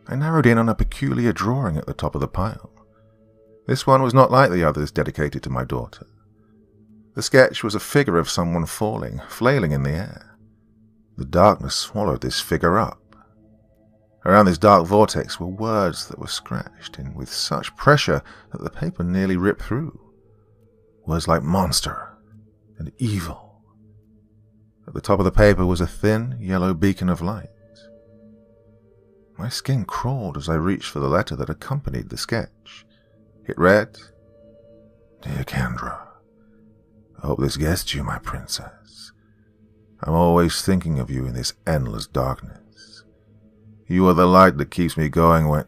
I narrowed in on a peculiar drawing at the top of the pile. This one was not like the others dedicated to my daughter. The sketch was a figure of someone falling, flailing in the air. The darkness swallowed this figure up. Around this dark vortex were words that were scratched in with such pressure that the paper nearly ripped through. Words like monster and evil. At the top of the paper was a thin, yellow beacon of light. My skin crawled as I reached for the letter that accompanied the sketch. It read, "Dear Kendra, I hope this gets to you, my princess. I'm always thinking of you in this endless darkness. You are the light that keeps me going when..."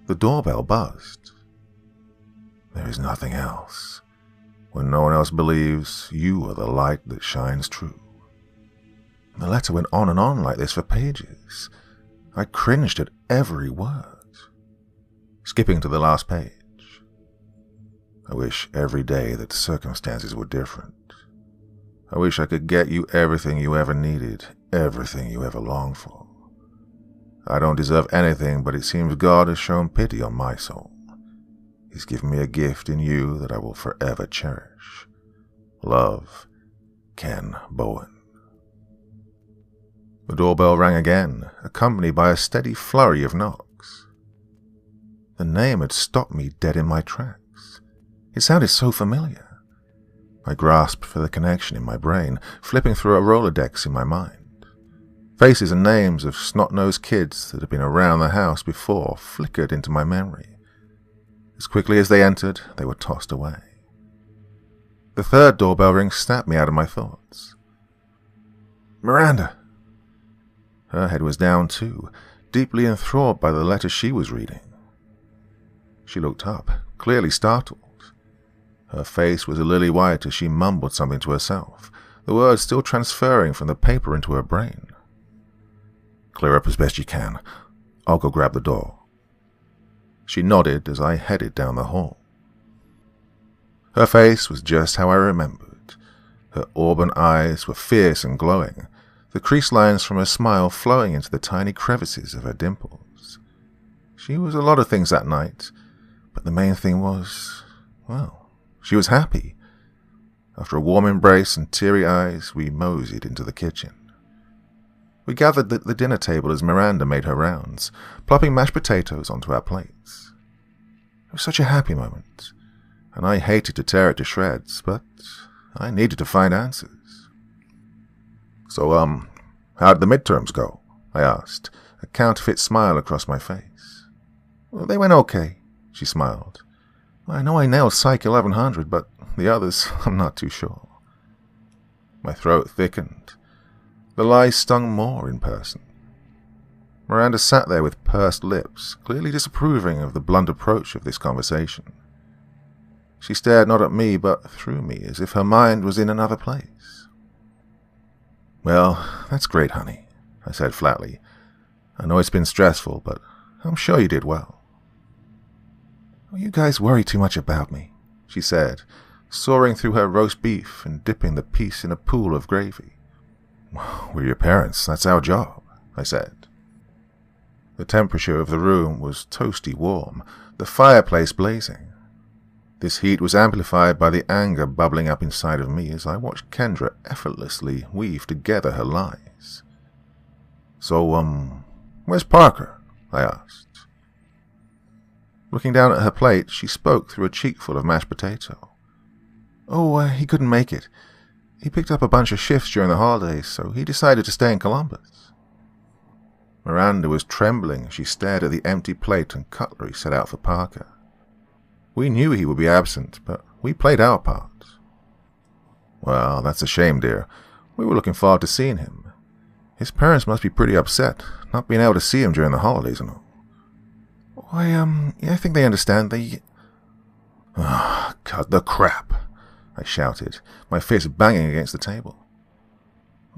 The doorbell buzzed. "There is nothing else. When no one else believes, you are the light that shines true." The letter went on and on like this for pages. I cringed at every word. Skipping to the last page. "I wish every day that circumstances were different. I wish I could get you everything you ever needed, everything you ever longed for. I don't deserve anything, but it seems God has shown pity on my soul. He's given me a gift in you that I will forever cherish. Love, Ken Bowen." The doorbell rang again, accompanied by a steady flurry of knocks. The name had stopped me dead in my tracks. It sounded so familiar. I grasped for the connection in my brain, flipping through a Rolodex in my mind. Faces and names of snot-nosed kids that had been around the house before flickered into my memory. As quickly as they entered, they were tossed away. The third doorbell ring snapped me out of my thoughts. "Miranda!" Her head was down too, deeply enthralled by the letter she was reading. She looked up, clearly startled. Her face was a lily white as she mumbled something to herself, the words still transferring from the paper into her brain. "Clear up as best you can. I'll go grab the door." She nodded as I headed down the hall. Her face was just how I remembered. Her auburn eyes were fierce and glowing, the crease lines from her smile flowing into the tiny crevices of her dimples. She was a lot of things that night, but the main thing was, well, she was happy. After a warm embrace and teary eyes, we moseyed into the kitchen. We gathered at the dinner table as Miranda made her rounds, plopping mashed potatoes onto our plates. It was such a happy moment, and I hated to tear it to shreds, but I needed to find answers. "So, how did the midterms go?" I asked, a counterfeit smile across my face. "Well, they went okay," she smiled. "I know I nailed Psych 1100, but the others, I'm not too sure." My throat thickened. The lies stung more in person. Miranda sat there with pursed lips, clearly disapproving of the blunt approach of this conversation. She stared not at me, but through me, as if her mind was in another place. "Well, that's great, honey," I said flatly. "I know it's been stressful, but I'm sure you did well." "You guys worry too much about me," she said, soaring through her roast beef and dipping the piece in a pool of gravy. "We're your parents, that's our job," I said. The temperature of the room was toasty warm, the fireplace blazing. This heat was amplified by the anger bubbling up inside of me as I watched Kendra effortlessly weave together her lies. "So, where's Parker?" I asked. Looking down at her plate, she spoke through a cheekful of mashed potato. "Oh, he couldn't make it. He picked up a bunch of shifts during the holidays, so he decided to stay in Columbus." Miranda was trembling as she stared at the empty plate and cutlery set out for Parker. We knew he would be absent, but we played our part. "Well, that's a shame, dear. We were looking forward to seeing him. His parents must be pretty upset, not being able to see him during the holidays and all." "Why, yeah, I think they understand. Cut the crap," I shouted, my fist banging against the table.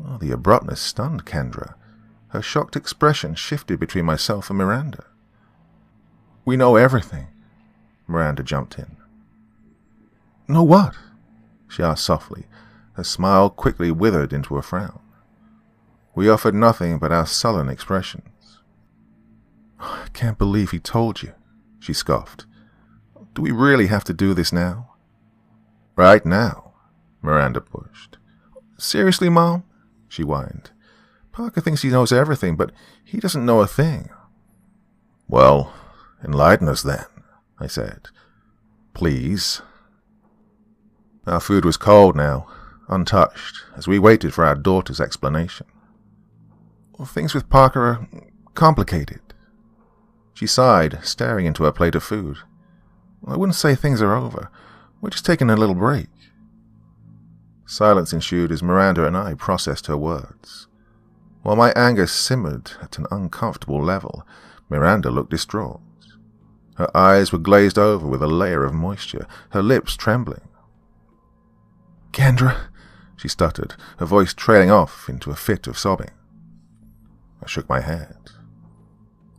Oh, the abruptness stunned Kendra. Her shocked expression shifted between myself and Miranda. We know everything. Miranda jumped in. Know what? She asked softly. Her smile quickly withered into a frown. We offered nothing but our sullen expressions. I can't believe he told you, she scoffed. Do we really have to do this now? Right now, Miranda pushed. Seriously, Mom? She whined. Parker thinks he knows everything, but he doesn't know a thing. Well, enlighten us then, I said. Please. Our food was cold now, untouched, as we waited for our daughter's explanation. Well, things with Parker are complicated. She sighed, staring into her plate of food. I wouldn't say things are over. We're just taking a little break. Silence ensued as Miranda and I processed her words. While my anger simmered at an uncomfortable level, Miranda looked distraught. Her eyes were glazed over with a layer of moisture, her lips trembling. Kendra, she stuttered, her voice trailing off into a fit of sobbing. I shook my head.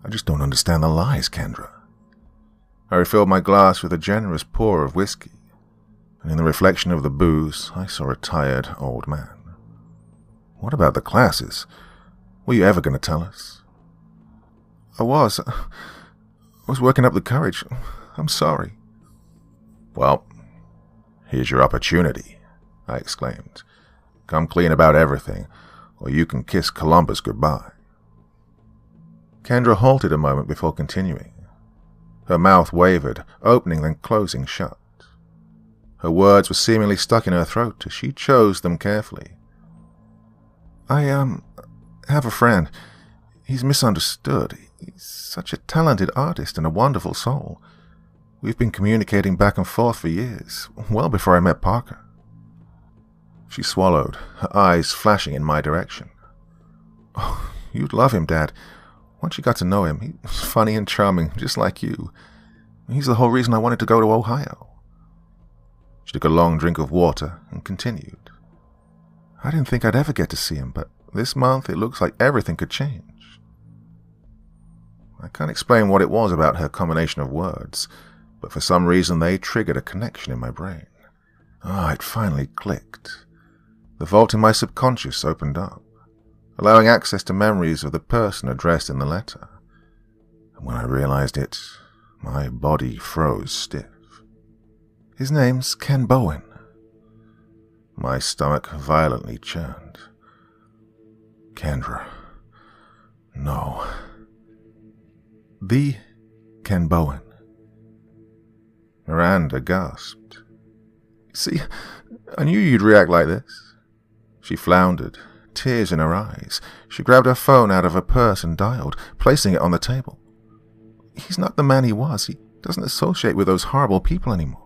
I just don't understand the lies, Kendra. I refilled my glass with a generous pour of whiskey, and in the reflection of the booze, I saw a tired old man. What about the classes? Were you ever going to tell us? I was working up the courage. I'm sorry. Well, here's your opportunity, I exclaimed. Come clean about everything, or you can kiss Columbus goodbye. Kendra halted a moment before continuing. Her mouth wavered, opening then closing shut. Her words were seemingly stuck in her throat as she chose them carefully. I have a friend. He's misunderstood. He's such a talented artist and a wonderful soul. We've been communicating back and forth for years, well before I met Parker. She swallowed, her eyes flashing in my direction. Oh, you'd love him, Dad. Once you got to know him, he's funny and charming, just like you. He's the whole reason I wanted to go to Ohio. She took a long drink of water and continued. I didn't think I'd ever get to see him, but this month it looks like everything could change. I can't explain what it was about her combination of words, but for some reason they triggered a connection in my brain. It finally clicked. The vault in my subconscious opened up, allowing access to memories of the person addressed in the letter. And when I realized it, my body froze stiff. His name's Ken Bowen. My stomach violently churned. Kendra. No. The Ken Bowen. Miranda gasped. See, I knew you'd react like this. She floundered, tears in her eyes. She grabbed her phone out of her purse and dialed, placing it on the table. He's not the man he was. He doesn't associate with those horrible people anymore.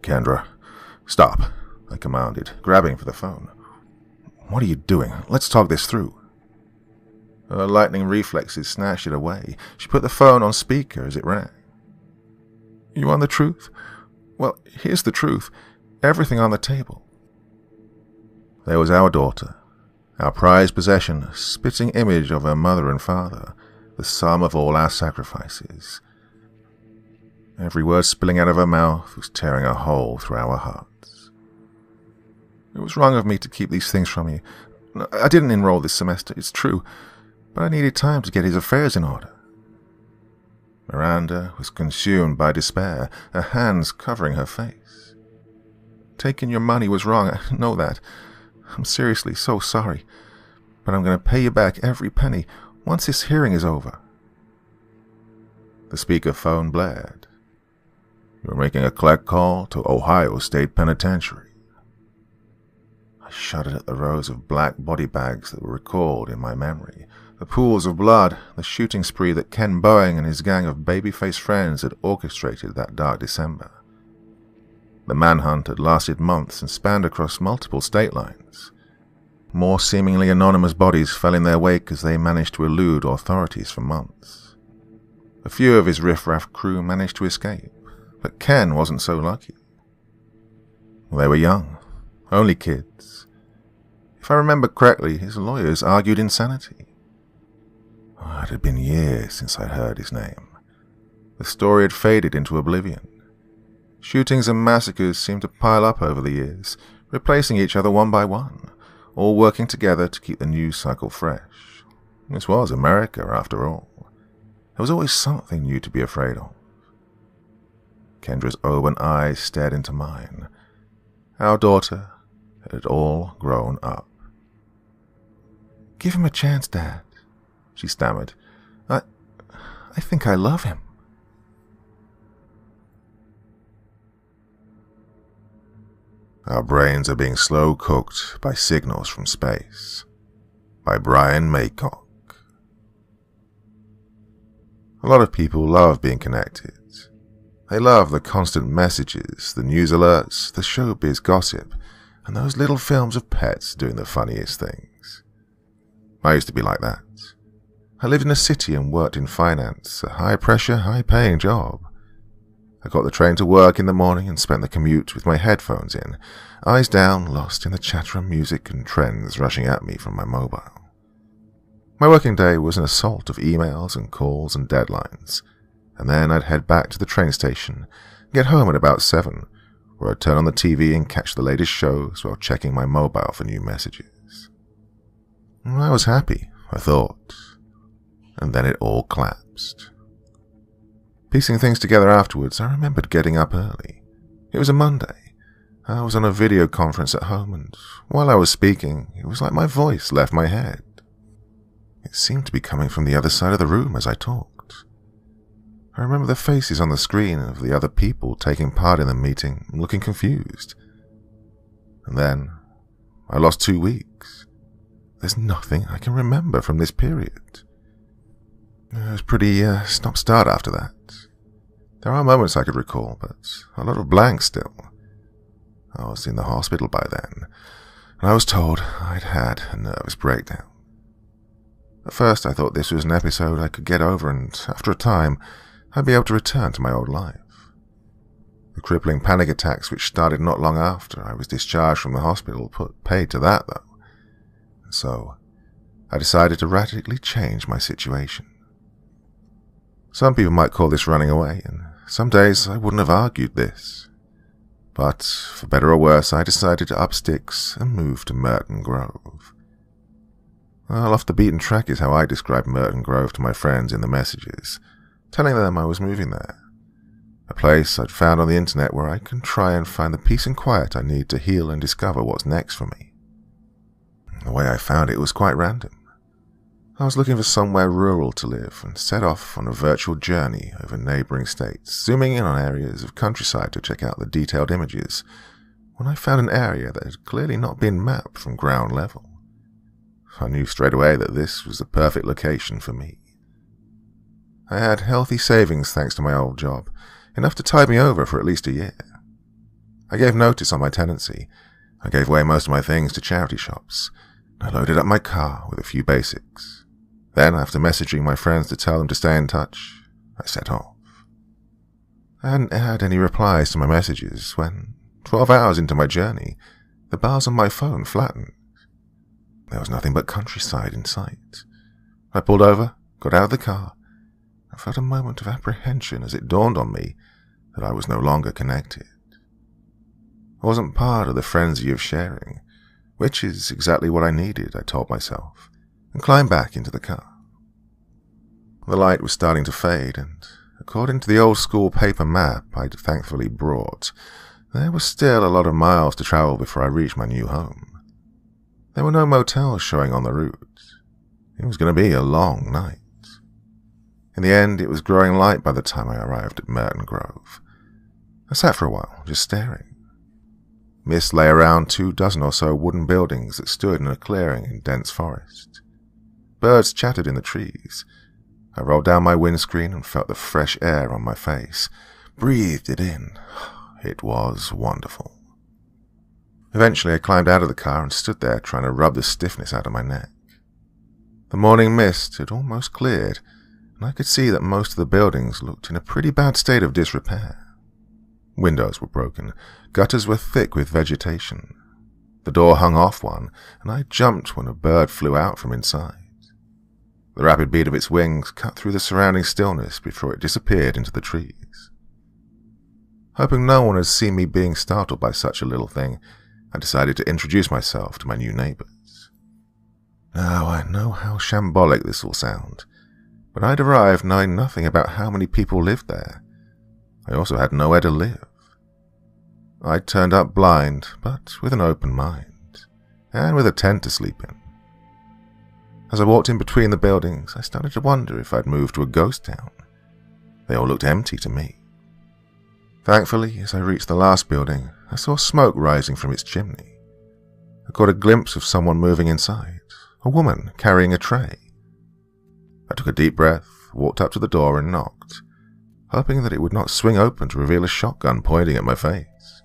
Kendra, stop, I commanded, grabbing for the phone. What are you doing? Let's talk this through. Her lightning reflexes snatched it away. She put the phone on speaker as it rang. You want the truth? Well, here's the truth. Everything on the table. There was our daughter, our prized possession, a spitting image of her mother and father, the sum of all our sacrifices. Every word spilling out of her mouth was tearing a hole through our hearts. It was wrong of me to keep these things from you. I didn't enroll this semester, it's true, but I needed time to get his affairs in order. Miranda was consumed by despair, her hands covering her face. Taking your money was wrong, I know that. I'm seriously so sorry, but I'm going to pay you back every penny once this hearing is over. The speakerphone blared. You're making a collect call to Ohio State Penitentiary. I shuddered at the rows of black body bags that were recalled in my memory, the pools of blood, the shooting spree that Ken Bowen and his gang of baby-faced friends had orchestrated that dark December. The manhunt had lasted months and spanned across multiple state lines. More seemingly anonymous bodies fell in their wake as they managed to elude authorities for months. A few of his riffraff crew managed to escape, but Ken wasn't so lucky. They were young, only kids. If I remember correctly, his lawyers argued insanity. It had been years since I'd heard his name. The story had faded into oblivion. Shootings and massacres seemed to pile up over the years, replacing each other one by one, all working together to keep the news cycle fresh. This was America, after all. There was always something new to be afraid of. Kendra's open eyes stared into mine. Our daughter had all grown up. "Give him a chance, Dad," she stammered. I think I love him." Our brains are being slow cooked by signals from space. By Brian Maycock. A lot of people love being connected. They love the constant messages, the news alerts, the showbiz gossip, and those little films of pets doing the funniest things. I used to be like that. I lived in a city and worked in finance, a high-pressure, high-paying job. I got the train to work in the morning and spent the commute with my headphones in, eyes down, lost in the chatter of music and trends rushing at me from my mobile. My working day was an assault of emails and calls and deadlines, and then I'd head back to the train station, get home at about 7, where I'd turn on the TV and catch the latest shows while checking my mobile for new messages. I was happy, I thought, and then it all collapsed. Piecing things together afterwards, I remembered getting up early. It was a Monday. I was on a video conference at home, and while I was speaking, it was like my voice left my head. It seemed to be coming from the other side of the room as I talked. I remember the faces on the screen of the other people taking part in the meeting, looking confused. And then, I lost 2 weeks. There's nothing I can remember from this period. It was pretty stop-start after that. There are moments I could recall, but a lot of blanks still. I was in the hospital by then, and I was told I'd had a nervous breakdown. At first I thought this was an episode I could get over, and after a time, I'd be able to return to my old life. The crippling panic attacks which started not long after I was discharged from the hospital put paid to that, though. And so, I decided to radically change my situation. Some people might call this running away, and some days I wouldn't have argued this. But, for better or worse, I decided to up sticks and move to Merton Grove. Well, off the beaten track is how I described Merton Grove to my friends in the messages, telling them I was moving there. A place I'd found on the internet where I can try and find the peace and quiet I need to heal and discover what's next for me. The way I found it was quite random. I was looking for somewhere rural to live and set off on a virtual journey over neighbouring states, zooming in on areas of countryside to check out the detailed images, when I found an area that had clearly not been mapped from ground level. I knew straight away that this was the perfect location for me. I had healthy savings thanks to my old job, enough to tide me over for at least a year. I gave notice on my tenancy. I gave away most of my things to charity shops. I loaded up my car with a few basics. Then, after messaging my friends to tell them to stay in touch, I set off. I hadn't had any replies to my messages when, 12 hours into my journey, the bars on my phone flattened. There was nothing but countryside in sight. I pulled over, got out of the car, and felt a moment of apprehension as it dawned on me that I was no longer connected. I wasn't part of the frenzy of sharing, which is exactly what I needed, I told myself, and climbed back into the car. The light was starting to fade, and according to the old-school paper map I'd thankfully brought, there was still a lot of miles to travel before I reached my new home. There were no motels showing on the route. It was going to be a long night. In the end, it was growing light by the time I arrived at Merton Grove. I sat for a while, just staring. Mist lay around 24 or so wooden buildings that stood in a clearing in dense forest. Birds chattered in the trees. I rolled down my windscreen and felt the fresh air on my face, breathed it in. It was wonderful. Eventually I climbed out of the car and stood there trying to rub the stiffness out of my neck. The morning mist had almost cleared, and I could see that most of the buildings looked in a pretty bad state of disrepair. Windows were broken, gutters were thick with vegetation. The door hung off one, and I jumped when a bird flew out from inside. The rapid beat of its wings cut through the surrounding stillness before it disappeared into the trees. Hoping no one had seen me being startled by such a little thing, I decided to introduce myself to my new neighbors. Now, I know how shambolic this will sound, but I'd arrived knowing nothing about how many people lived there. I also had nowhere to live. I'd turned up blind, but with an open mind, and with a tent to sleep in. As I walked in between the buildings, I started to wonder if I'd moved to a ghost town. They all looked empty to me. Thankfully, as I reached the last building, I saw smoke rising from its chimney. I caught a glimpse of someone moving inside, a woman carrying a tray. I took a deep breath, walked up to the door and knocked, hoping that it would not swing open to reveal a shotgun pointing at my face.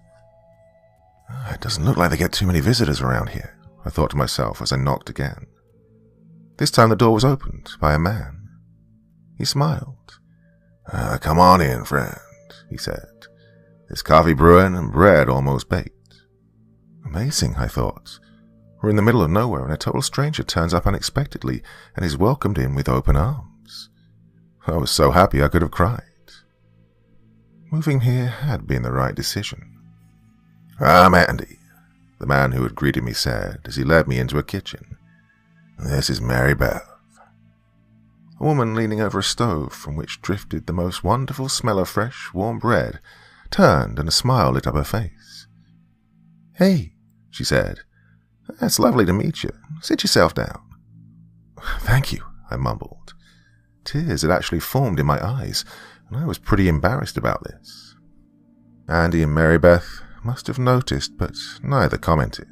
It doesn't look like they get too many visitors around here, I thought to myself as I knocked again. This time the door was opened by a man. He smiled. Come on in, friend, he said. There's coffee brewing and bread almost baked. Amazing, I thought. We're in the middle of nowhere and a total stranger turns up unexpectedly and is welcomed in with open arms. I was so happy I could have cried. Moving here had been the right decision. I'm Andy, the man who had greeted me said as he led me into a kitchen. This is Mary Beth. A woman leaning over a stove from which drifted the most wonderful smell of fresh, warm bread turned and a smile lit up her face. Hey, she said. It's lovely to meet you. Sit yourself down. Thank you, I mumbled. Tears had actually formed in my eyes, and I was pretty embarrassed about this. Andy and Mary Beth must have noticed, but neither commented.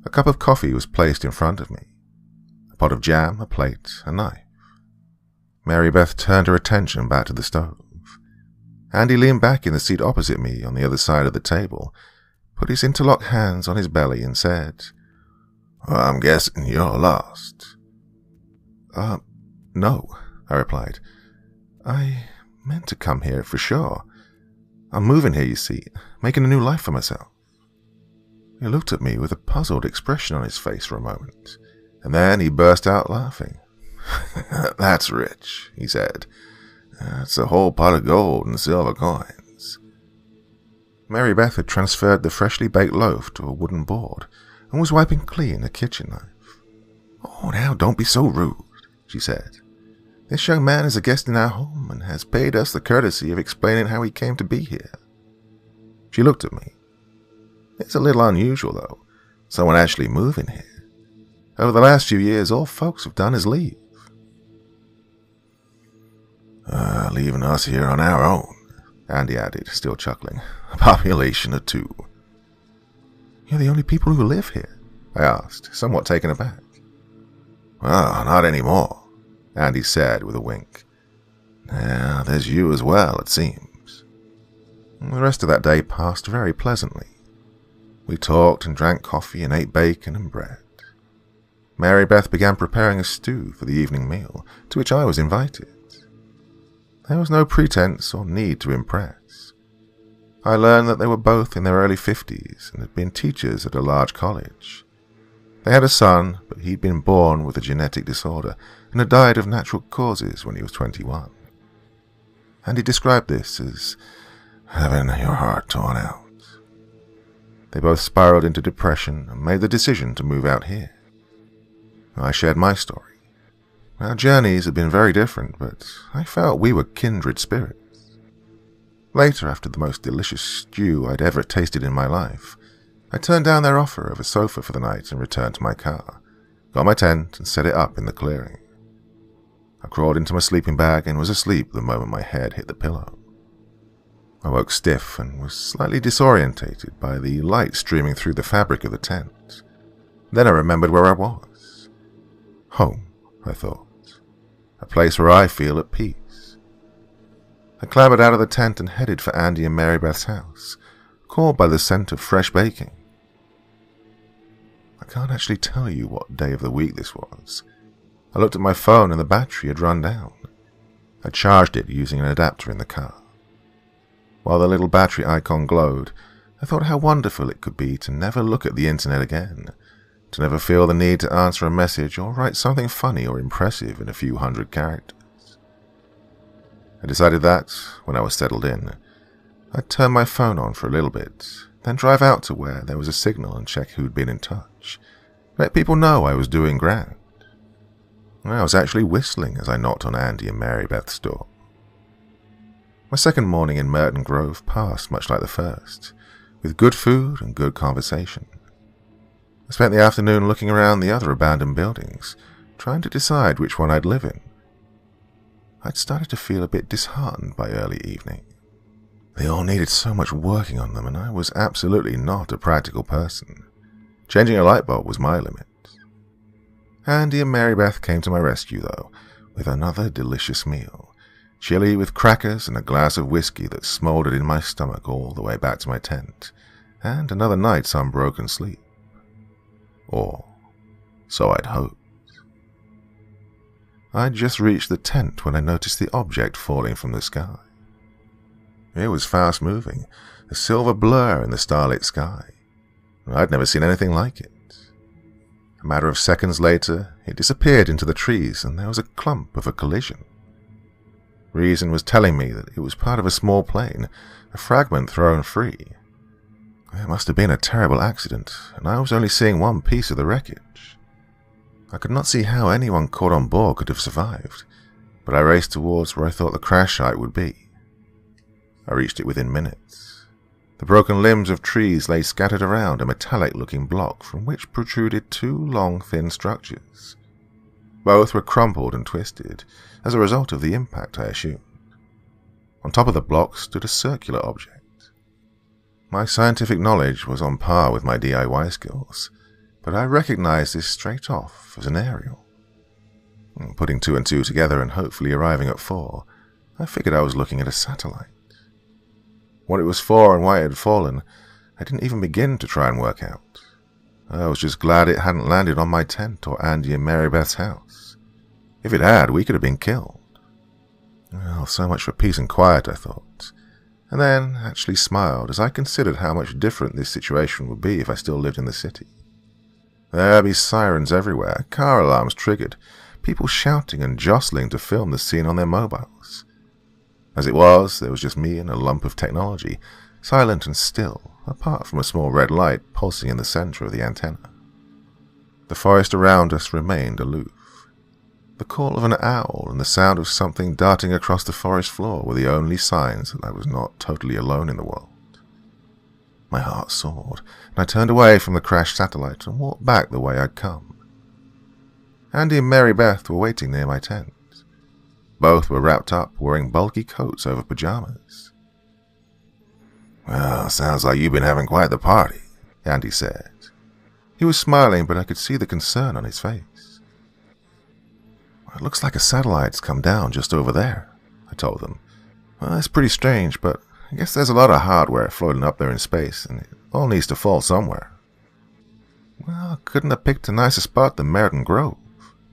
A cup of coffee was placed in front of me. A pot of jam, a plate, a knife. Mary Beth turned her attention back to the stove. Andy leaned back in the seat opposite me on the other side of the table, put his interlocked hands on his belly and said, I'm guessing you're lost. No, I replied. I meant to come here for sure. I'm moving here, you see, making a new life for myself. He looked at me with a puzzled expression on his face for a moment, and then he burst out laughing. That's rich, he said. That's a whole pot of gold and silver coins. Mary Beth had transferred the freshly baked loaf to a wooden board and was wiping clean a kitchen knife. Oh, now don't be so rude, she said. This young man is a guest in our home and has paid us the courtesy of explaining how he came to be here. She looked at me. It's a little unusual, though, someone actually moving here. Over the last few years, all folks have done is leave. Leaving us here on our own, Andy added, still chuckling. A population of 2. You're the only people who live here? I asked, somewhat taken aback. Well, not anymore, Andy said with a wink. Now, there's you as well, it seems. The rest of that day passed very pleasantly. We talked and drank coffee and ate bacon and bread. Mary Beth began preparing a stew for the evening meal, to which I was invited. There was no pretense or need to impress. I learned that they were both in their early 50s and had been teachers at a large college. They had a son, but he'd been born with a genetic disorder and had died of natural causes when he was 21. And he described this as having your heart torn out. They both spiraled into depression and made the decision to move out here. I shared my story. Our journeys had been very different, but I felt we were kindred spirits. Later, after the most delicious stew I'd ever tasted in my life, I turned down their offer of a sofa for the night and returned to my car, got my tent and set it up in the clearing. I crawled into my sleeping bag and was asleep the moment my head hit the pillow. I woke stiff and was slightly disorientated by the light streaming through the fabric of the tent. Then I remembered where I was. Home, I thought. A place where I feel at peace. I clambered out of the tent and headed for Andy and Mary Beth's house, called by the scent of fresh baking. I can't actually tell you what day of the week this was. I looked at my phone and the battery had run down. I charged it using an adapter in the car. While the little battery icon glowed, I thought how wonderful it could be to never look at the internet again, to never feel the need to answer a message or write something funny or impressive in a few hundred characters. I decided that, when I was settled in, I'd turn my phone on for a little bit, then drive out to where there was a signal and check who'd been in touch. Let people know I was doing grand. I was actually whistling as I knocked on Andy and Mary Beth's door. My second morning in Merton Grove passed much like the first, with good food and good conversation. I spent the afternoon looking around the other abandoned buildings, trying to decide which one I'd live in. I'd started to feel a bit disheartened by early evening. They all needed so much working on them, and I was absolutely not a practical person. Changing a light bulb was my limit. Andy and Mary Beth came to my rescue, though, with another delicious meal. Chili with crackers and a glass of whiskey that smoldered in my stomach all the way back to my tent, and another night's unbroken sleep. Or so I'd hoped. I'd just reached the tent when I noticed the object falling from the sky. It was fast-moving, a silver blur in the starlit sky. I'd never seen anything like it. A matter of seconds later, it disappeared into the trees, and there was a clump of a collision. Reason was telling me that it was part of a small plane, a fragment thrown free. It must have been a terrible accident, and I was only seeing one piece of the wreckage. I could not see how anyone caught on board could have survived, but I raced towards where I thought the crash site would be. I reached it within minutes. The broken limbs of trees lay scattered around a metallic-looking block from which protruded two long, thin structures. Both were crumpled and twisted, as a result of the impact, I assumed. On top of the block stood a circular object. My scientific knowledge was on par with my DIY skills, but I recognized this straight off as an aerial. Putting two and two together and hopefully arriving at 4, I figured I was looking at a satellite. What it was for and why it had fallen, I didn't even begin to try and work out. I was just glad it hadn't landed on my tent or Andy and Mary Beth's house. If it had, we could have been killed. Well, so much for peace and quiet, I thought, and then actually smiled as I considered how much different this situation would be if I still lived in the city. There'd be sirens everywhere, car alarms triggered, people shouting and jostling to film the scene on their mobiles. As it was, there was just me and a lump of technology, silent and still, apart from a small red light pulsing in the center of the antenna. The forest around us remained aloof. The call of an owl and the sound of something darting across the forest floor were the only signs that I was not totally alone in the world. My heart soared, and I turned away from the crashed satellite and walked back the way I'd come. Andy and Mary Beth were waiting near my tent. Both were wrapped up, wearing bulky coats over pajamas. "Well, sounds like you've been having quite the party," Andy said. He was smiling, but I could see the concern on his face. "It looks like a satellite's come down just over there," I told them. "Well, it's pretty strange, but I guess there's a lot of hardware floating up there in space, and it all needs to fall somewhere." "Well, couldn't have picked a nicer spot than Merton Grove,"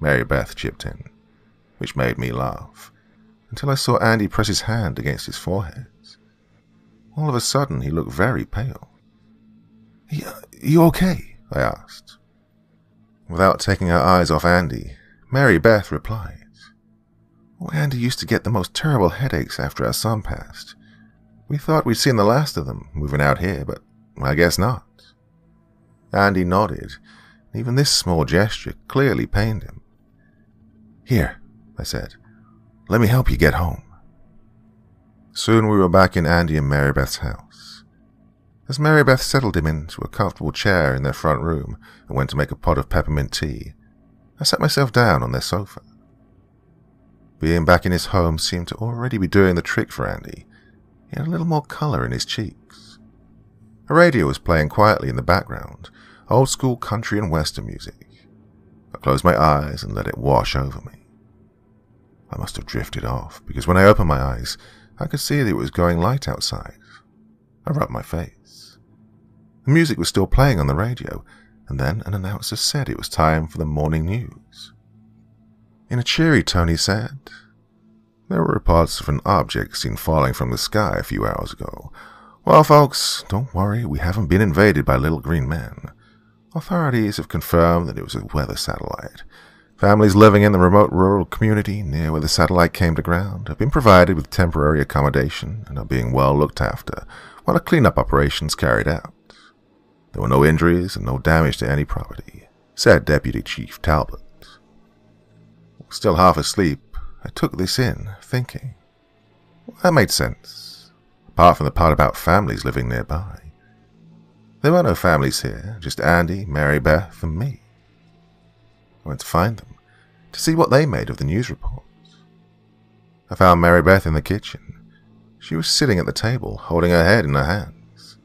Mary Beth chipped in, which made me laugh, until I saw Andy press his hand against his forehead. All of a sudden, he looked very pale. You okay?" I asked. Without taking her eyes off Andy, Mary Beth replied, "Andy used to get the most terrible headaches after our son passed. We thought we'd seen the last of them moving out here, but I guess not." Andy nodded. Even this small gesture clearly pained him. "Here," I said, "let me help you get home." Soon we were back in Andy and Mary Beth's house. As Mary Beth settled him into a comfortable chair in their front room and went to make a pot of peppermint tea, I sat myself down on their sofa. Being back in his home seemed to already be doing the trick for Andy. He had a little more color in his cheeks. A radio was playing quietly in the background, old-school country and western music. I closed my eyes and let it wash over me. I must have drifted off, because when I opened my eyes, I could see that it was going light outside. I rubbed my face. The music was still playing on the radio, and then an announcer said it was time for the morning news. In a cheery tone he said, "There were reports of an object seen falling from the sky a few hours ago. Well, folks, don't worry, we haven't been invaded by little green men. Authorities have confirmed that it was a weather satellite. Families living in the remote rural community near where the satellite came to ground have been provided with temporary accommodation and are being well looked after while a cleanup operation is carried out. There were no injuries and no damage to any property, said Deputy Chief Talbot. Still half asleep, I took this in, thinking. Well, that made sense, apart from the part about families living nearby. There were no families here, just Andy, Mary Beth, and me. I went to find them, to see what they made of the news reports. I found Mary Beth in the kitchen. She was sitting at the table, holding her head in her hands.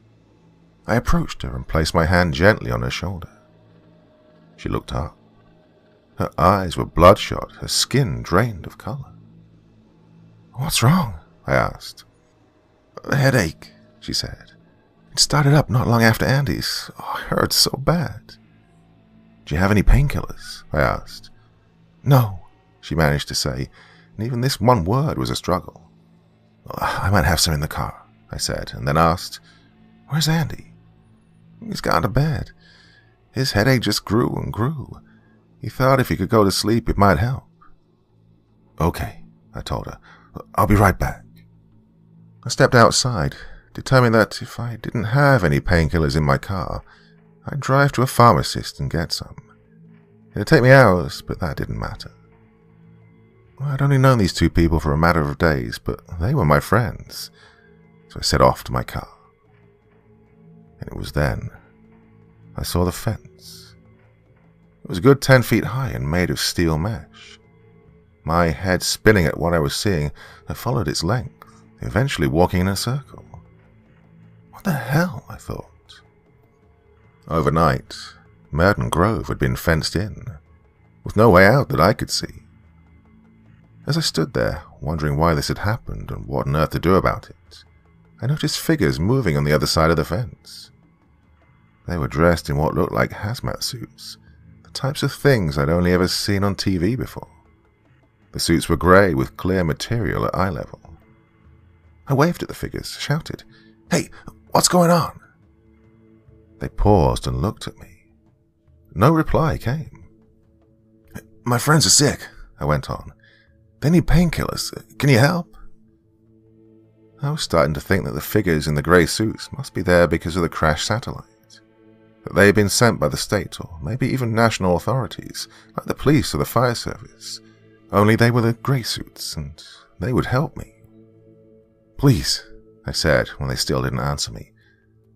I approached her and placed my hand gently on her shoulder. She looked up. Her eyes were bloodshot, her skin drained of color. "What's wrong?" I asked. "A headache," she said. "It started up not long after Andy's. Oh, it hurts so bad." "Do you have any painkillers?" I asked. "No," she managed to say, and even this one word was a struggle. "I might have some in the car," I said, and then asked, "Where's Andy?" "He's gone to bed. His headache just grew and grew. He thought if he could go to sleep, it might help." "Okay," I told her. "I'll be right back." I stepped outside, determined that if I didn't have any painkillers in my car, I'd drive to a pharmacist and get some. It'd take me hours, but that didn't matter. I'd only known these two people for a matter of days, but they were my friends, so I set off to my car. And it was then I saw the fence. It was a good 10 feet high and made of steel mesh. My head spinning at what I was seeing, I followed its length, eventually walking in a circle. What the hell, I thought. Overnight, Merton Grove had been fenced in, with no way out that I could see. As I stood there, wondering why this had happened and what on earth to do about it, I noticed figures moving on the other side of the fence. They were dressed in what looked like hazmat suits, the types of things I'd only ever seen on TV before. The suits were grey with clear material at eye level. I waved at the figures, shouted, "Hey, what's going on?" They paused and looked at me. No reply came. "My friends are sick," I went on. "They need painkillers. Can you help?" I was starting to think that the figures in the grey suits must be there because of the crashed satellite. That they had been sent by the state or maybe even national authorities, like the police or the fire service. Only they were the grey suits, and they would help me. "Please," I said when they still didn't answer me.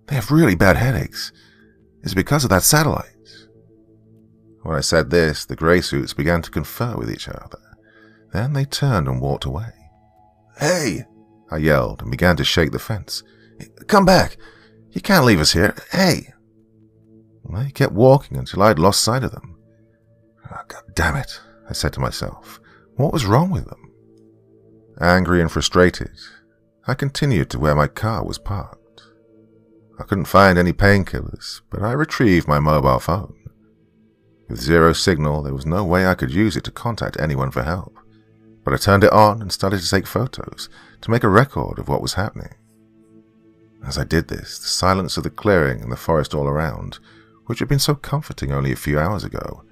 "They have really bad headaches. Is it because of that satellite?" When I said this, the grey suits began to confer with each other. Then they turned and walked away. "Hey!" I yelled and began to shake the fence. "Come back! You can't leave us here! Hey!" They kept walking until I'd lost sight of them. "Oh, God damn it," I said to myself. What was wrong with them? Angry and frustrated, I continued to where my car was parked. I couldn't find any painkillers, but I retrieved my mobile phone. With zero signal, there was no way I could use it to contact anyone for help, but I turned it on and started to take photos to make a record of what was happening. As I did this, the silence of the clearing and the forest all around, which had been so comforting only a few hours ago,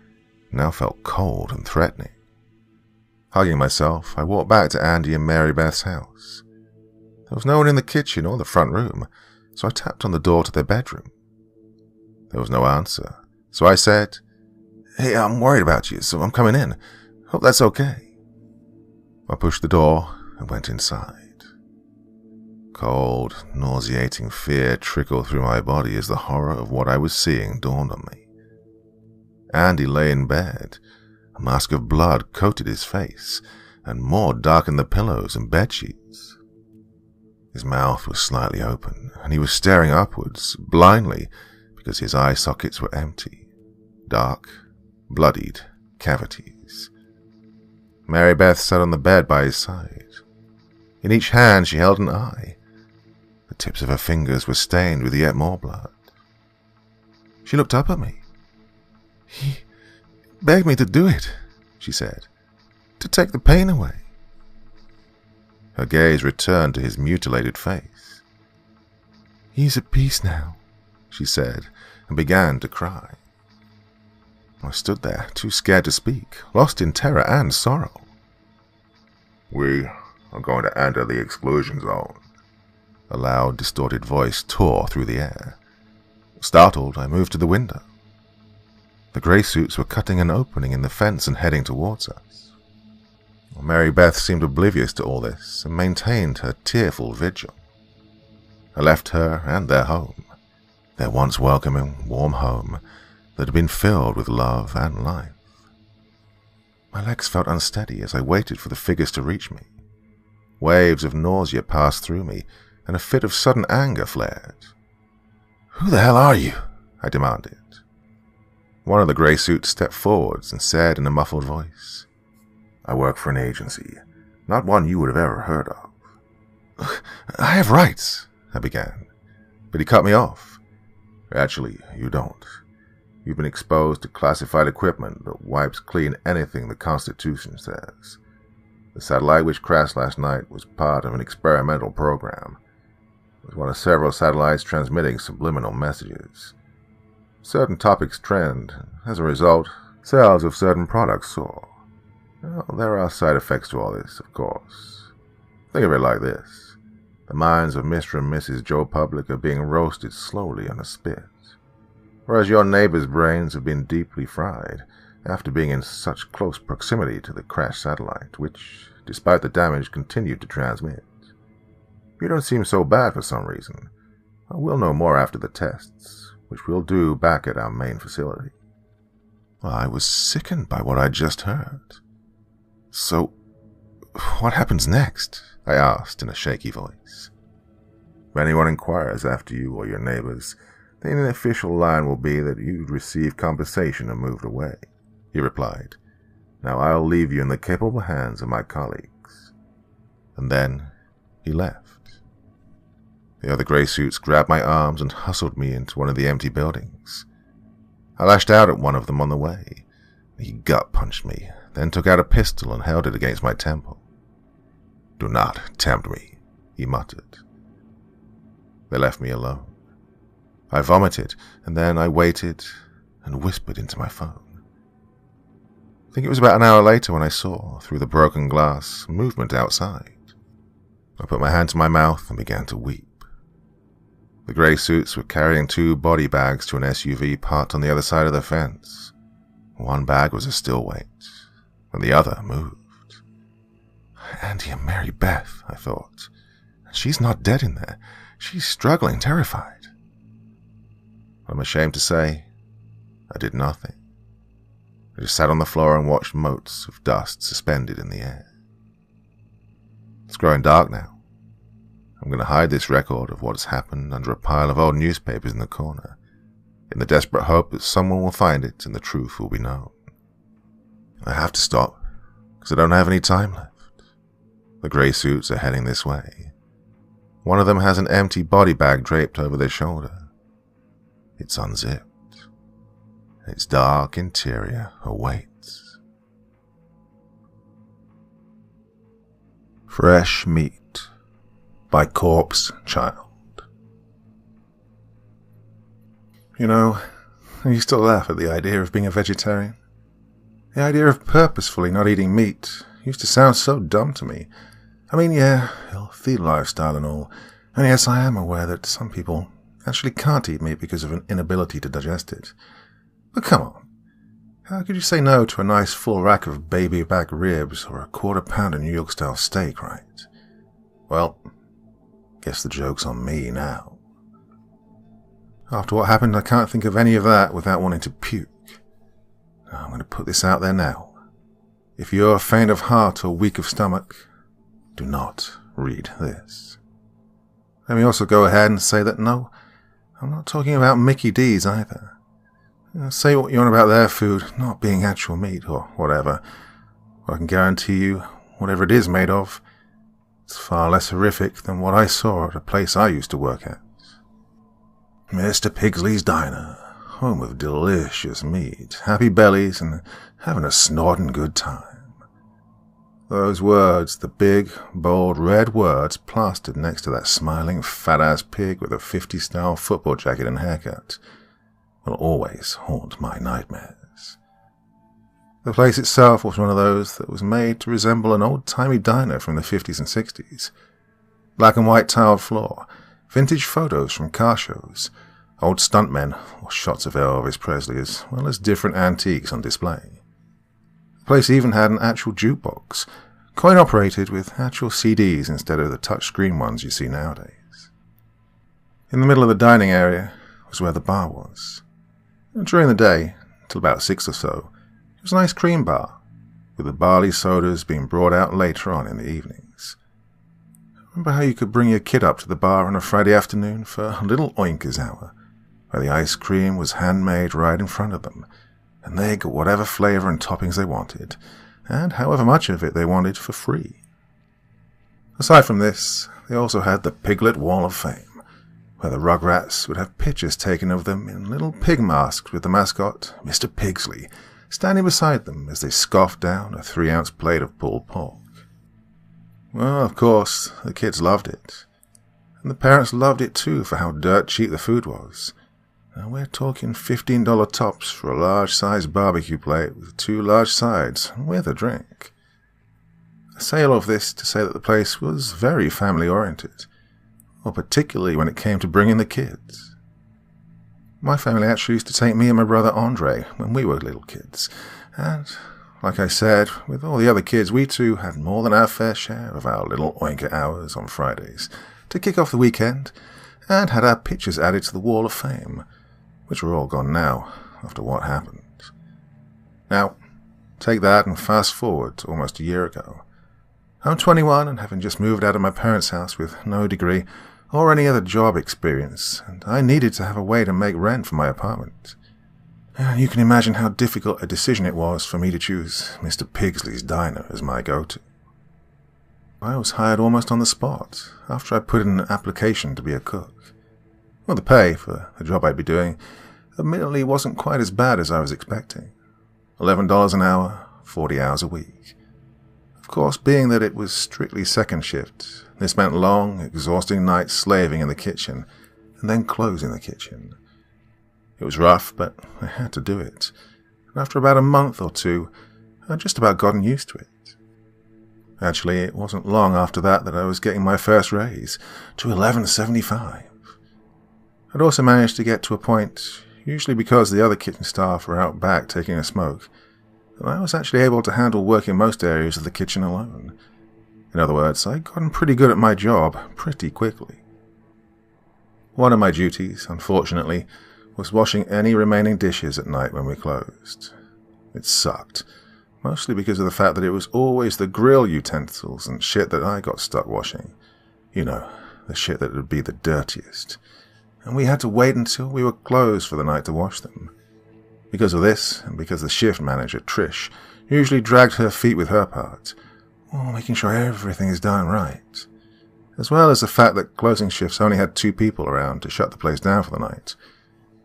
now felt cold and threatening. Hugging myself, I walked back to Andy and Mary Beth's house. There was no one in the kitchen or the front room, so I tapped on the door to their bedroom. There was no answer, so I said, "Hey, I'm worried about you, so I'm coming in. Hope that's okay." I pushed the door and went inside. Cold, nauseating fear trickled through my body as the horror of what I was seeing dawned on me. Andy lay in bed. A mask of blood coated his face, and more darkened the pillows and bedsheets. His mouth was slightly open, and he was staring upwards, blindly, because his eye sockets were empty. Dark, bloodied cavities. Mary Beth sat on the bed by his side. In each hand she held an eye. The tips of her fingers were stained with yet more blood. She looked up at me. "He begged me to do it," she said, "to take the pain away." Her gaze returned to his mutilated face. "He's at peace now," she said, and began to cry. I stood there, too scared to speak, lost in terror and sorrow. "We are going to enter the exclusion zone." A loud, distorted voice tore through the air. Startled, I moved to the window. The grey suits were cutting an opening in the fence and heading towards us. Mary Beth seemed oblivious to all this and maintained her tearful vigil. I left her and their home, their once welcoming, warm home that had been filled with love and life. My legs felt unsteady as I waited for the figures to reach me. Waves of nausea passed through me, and a fit of sudden anger flared. "Who the hell are you?" I demanded. One of the grey suits stepped forwards and said in a muffled voice, "I work for an agency, not one you would have ever heard of." "I have rights," I began, but he cut me off. "Actually, you don't. You've been exposed to classified equipment that wipes clean anything the Constitution says. The satellite which crashed last night was part of an experimental program. It was one of several satellites transmitting subliminal messages. Certain topics trend. As a result, sales of certain products soar. Well, there are side effects to all this, of course. Think of it like this. The minds of Mr. and Mrs. Joe Public are being roasted slowly on a spit, whereas your neighbor's brains have been deeply fried after being in such close proximity to the crashed satellite, which, despite the damage, continued to transmit. You don't seem so bad for some reason. We'll know more after the tests, which we'll do back at our main facility." I was sickened by what I'd just heard. "So, what happens next?" I asked in a shaky voice. "If anyone inquires after you or your neighbors, then the official line will be that you'd received compensation and moved away," he replied. "Now I'll leave you in the capable hands of my colleagues." And then he left. The other grey suits grabbed my arms and hustled me into one of the empty buildings. I lashed out at one of them on the way. He gut-punched me, then took out a pistol and held it against my temple. "Do not tempt me," he muttered. They left me alone. I vomited, and then I waited and whispered into my phone. I think it was about an hour later when I saw, through the broken glass, movement outside. I put my hand to my mouth and began to weep. The grey suits were carrying 2 body bags to an SUV parked on the other side of the fence. One bag was a still weight, and the other moved. Andy and Mary Beth, I thought. She's not dead in there. She's struggling, terrified. I'm ashamed to say, I did nothing. I just sat on the floor and watched motes of dust suspended in the air. It's growing dark now. I'm going to hide this record of what has happened under a pile of old newspapers in the corner, in the desperate hope that someone will find it and the truth will be known. I have to stop, because I don't have any time left. The grey suits are heading this way. One of them has an empty body bag draped over their shoulder. It's unzipped. Its dark interior awaits. Fresh Meat by Corpse Child. You know, I used to laugh at the idea of being a vegetarian. The idea of purposefully not eating meat used to sound so dumb to me. I mean, yeah, healthy lifestyle and all, and yes, I am aware that some people actually can't eat meat because of an inability to digest it. But come on, how could you say no to a nice full rack of baby back ribs or a quarter-pounder New York-style steak, right? Well, guess the joke's on me now. After what happened, I can't think of any of that without wanting to puke. I'm going to put this out there now. If you're faint of heart or weak of stomach, do not read this. Let me also go ahead and say that no, I'm not talking about Mickey D's either. Say what you want about their food not being actual meat or whatever. But I can guarantee you, whatever it is made of, it's far less horrific than what I saw at a place I used to work at. Mr. Pigsley's Diner, home of delicious meat, happy bellies, and having a snorting good time. Those words, the big, bold, red words plastered next to that smiling, fat-ass pig with a 50s style football jacket and haircut, will always haunt my nightmares. The place itself was one of those that was made to resemble an old-timey diner from the 50s and 60s. Black and white tiled floor, vintage photos from car shows, old stuntmen or shots of Elvis Presley, as well as different antiques on display. The place even had an actual jukebox, coin-operated with actual CDs instead of the touch-screen ones you see nowadays. In the middle of the dining area was where the bar was. During the day, till about 6 or so, it was a nice cream bar, with the barley sodas being brought out later on in the evenings. Remember how you could bring your kid up to the bar on a Friday afternoon for a little oinkers hour, where the ice cream was handmade right in front of them, and they got whatever flavour and toppings they wanted, and however much of it they wanted for free. Aside from this, they also had the Piglet Wall of Fame, where the Rugrats would have pictures taken of them in little pig masks with the mascot, Mr. Pigsley, standing beside them as they scoffed down a 3-ounce plate of pulled pork. Well, of course, the kids loved it. And the parents loved it too for how dirt cheap the food was. Now we're talking $15 tops for a large-sized barbecue plate with 2 large sides with a drink. I say all of this to say that the place was very family-oriented, well, particularly when it came to bringing the kids. My family actually used to take me and my brother Andre when we were little kids, and, like I said, with all the other kids, we too had more than our fair share of our little oinker hours on Fridays to kick off the weekend, and had our pictures added to the Wall of Fame, which are all gone now, after what happened. Now, take that and fast forward to almost a year ago. I'm 21 and having just moved out of my parents' house with no degree or any other job experience, and I needed to have a way to make rent for my apartment. And you can imagine how difficult a decision it was for me to choose Mr. Pigsley's Diner as my go-to. I was hired almost on the spot, after I put in an application to be a cook. Well, the pay for the job I'd be doing admittedly wasn't quite as bad as I was expecting. $11 an hour, 40 hours a week. Of course, being that it was strictly second shift, this meant long, exhausting nights slaving in the kitchen, and then closing the kitchen. It was rough, but I had to do it, and after about a month or two, I'd just about gotten used to it. Actually, it wasn't long after that I was getting my first raise, to $11.75. I'd also managed to get to a point, usually because the other kitchen staff were out back taking a smoke, that I was actually able to handle work in most areas of the kitchen alone. In other words, I'd gotten pretty good at my job pretty quickly. One of my duties, unfortunately, was washing any remaining dishes at night when we closed. It sucked, mostly because of the fact that it was always the grill utensils and shit that I got stuck washing. You know, the shit that would be the dirtiest. And we had to wait until we were closed for the night to wash them. Because of this, and because the shift manager, Trish, usually dragged her feet with her part, making sure everything is done right, as well as the fact that closing shifts only had 2 people around to shut the place down for the night.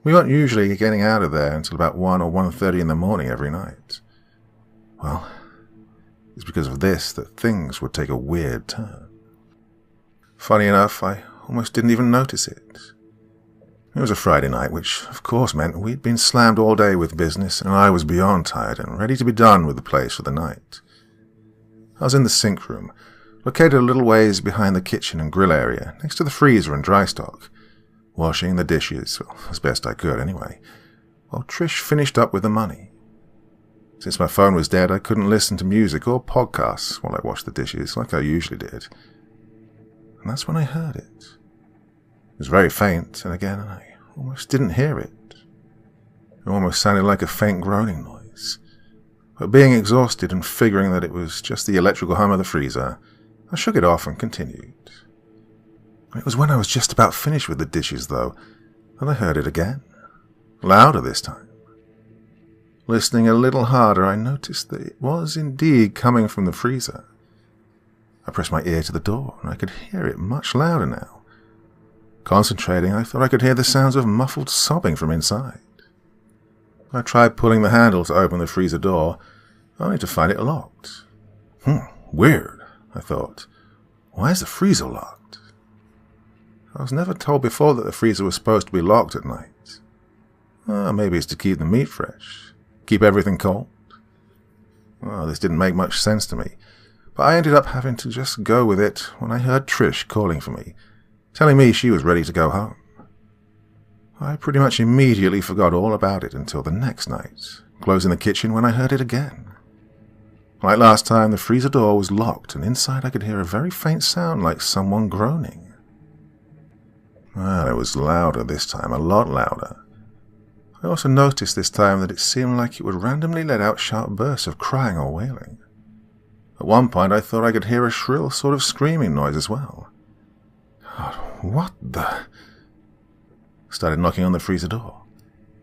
We weren't usually getting out of there until about 1 or 1:30 in the morning every night. Well, it's because of this that things would take a weird turn. Funny enough, I almost didn't even notice it. It was a Friday night, which of course meant we'd been slammed all day with business, and I was beyond tired and ready to be done with the place for the night. I was in the sink room, located a little ways behind the kitchen and grill area, next to the freezer and dry stock, washing the dishes, well, as best I could anyway, while Trish finished up with the money. Since my phone was dead, I couldn't listen to music or podcasts while I washed the dishes like I usually did. And that's when I heard it. It was very faint, and again, I almost didn't hear it. It almost sounded like a faint groaning noise. But being exhausted and figuring that it was just the electrical hum of the freezer, I shook it off and continued. It was when I was just about finished with the dishes, though, that I heard it again. Louder this time. Listening a little harder, I noticed that it was indeed coming from the freezer. I pressed my ear to the door, and I could hear it much louder now. Concentrating, I thought I could hear the sounds of muffled sobbing from inside. I tried pulling the handle to open the freezer door, only to find it locked. Weird, I thought. Why is the freezer locked? I was never told before that the freezer was supposed to be locked at night. Maybe it's to keep the meat fresh, keep everything cold. Well, this didn't make much sense to me, but I ended up having to just go with it when I heard Trish calling for me, telling me she was ready to go home. I pretty much immediately forgot all about it until the next night, closing the kitchen when I heard it again. Like last time, the freezer door was locked, and inside I could hear a very faint sound like someone groaning. Well, it was louder this time, a lot louder. I also noticed this time that it seemed like it would randomly let out sharp bursts of crying or wailing. At one point I thought I could hear a shrill sort of screaming noise as well. God, what the... I started knocking on the freezer door.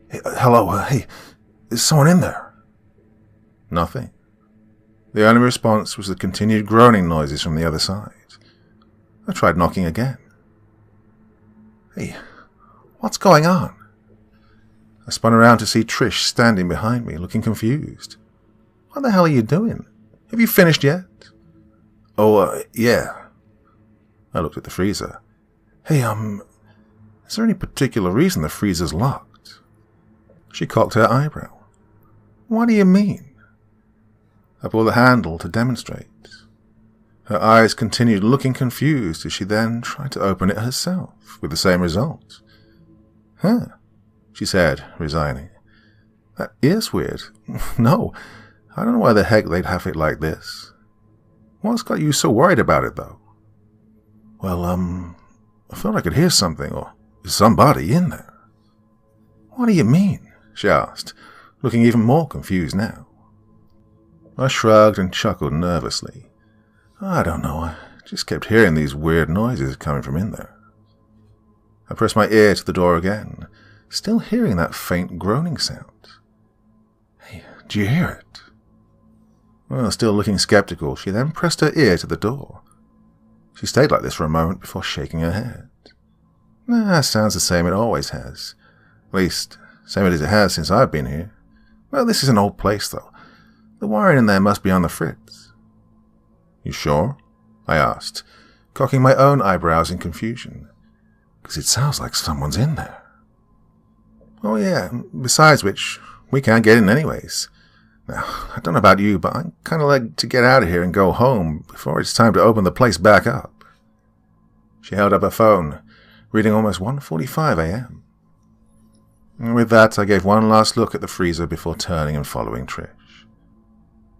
Hey, hello, hey, is someone in there? Nothing. The only response was the continued groaning noises from the other side. I tried knocking again. Hey, what's going on? I spun around to see Trish standing behind me, looking confused. What the hell are you doing? Have you finished yet? Oh, yeah. I looked at the freezer. Hey, is there any particular reason the freezer's locked? She cocked her eyebrow. What do you mean? I pulled the handle to demonstrate. Her eyes continued looking confused as she then tried to open it herself, with the same result. Huh, she said, resigning. That is weird. No, I don't know why the heck they'd have it like this. What's got you so worried about it, though? Well, I felt I could hear something, or somebody in there. What do you mean? She asked, looking even more confused now. I shrugged and chuckled nervously. I don't know, I just kept hearing these weird noises coming from in there. I pressed my ear to the door again, still hearing that faint groaning sound. Hey, do you hear it? Well, still looking skeptical, she then pressed her ear to the door. She stayed like this for a moment before shaking her head. Nah, sounds the same it always has. At least, same as it has since I've been here. Well, this is an old place, though. The wiring in there must be on the fritz. You sure? I asked, cocking my own eyebrows in confusion. Because it sounds like someone's in there. Oh yeah, besides which, we can't get in anyways. Now, I don't know about you, but I'm kind of like to get out of here and go home before it's time to open the place back up. She held up her phone, reading almost 1:45 a.m. With that, I gave one last look at the freezer before turning and following Trish.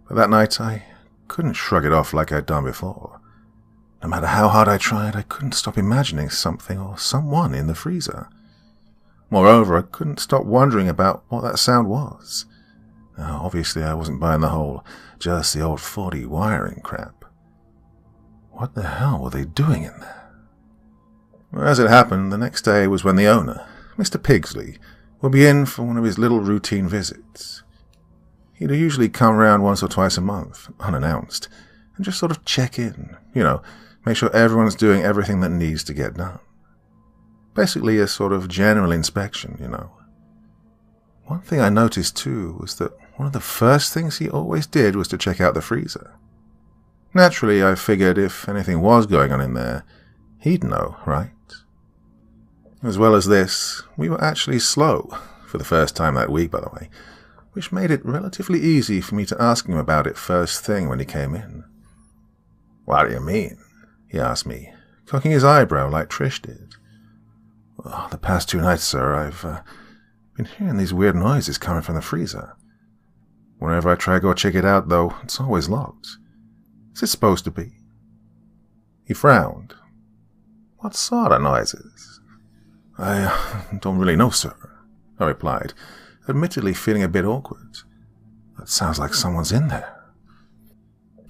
But that night, I couldn't shrug it off like I'd done before. No matter how hard I tried, I couldn't stop imagining something or someone in the freezer. Moreover, I couldn't stop wondering about what that sound was. Now, obviously, I wasn't buying the whole, just the old 40 wiring crap. What the hell were they doing in there? Well, as it happened, the next day was when the owner, Mr. Pigsley, would be in for one of his little routine visits. He'd usually come round once or twice a month, unannounced, and just sort of check in, make sure everyone's doing everything that needs to get done. Basically a sort of general inspection, One thing I noticed too was that one of the first things he always did was to check out the freezer. Naturally, I figured if anything was going on in there, he'd know, right? As well as this, we were actually slow, for the first time that week, by the way, which made it relatively easy for me to ask him about it first thing when he came in. What do you mean? He asked me, cocking his eyebrow like Trish did. Well, the past 2 nights, sir, I've been hearing these weird noises coming from the freezer. Whenever I try to go check it out, though, it's always locked. Is it supposed to be? He frowned. What sort of noises? I don't really know, sir, I replied, admittedly feeling a bit awkward. That sounds like someone's in there.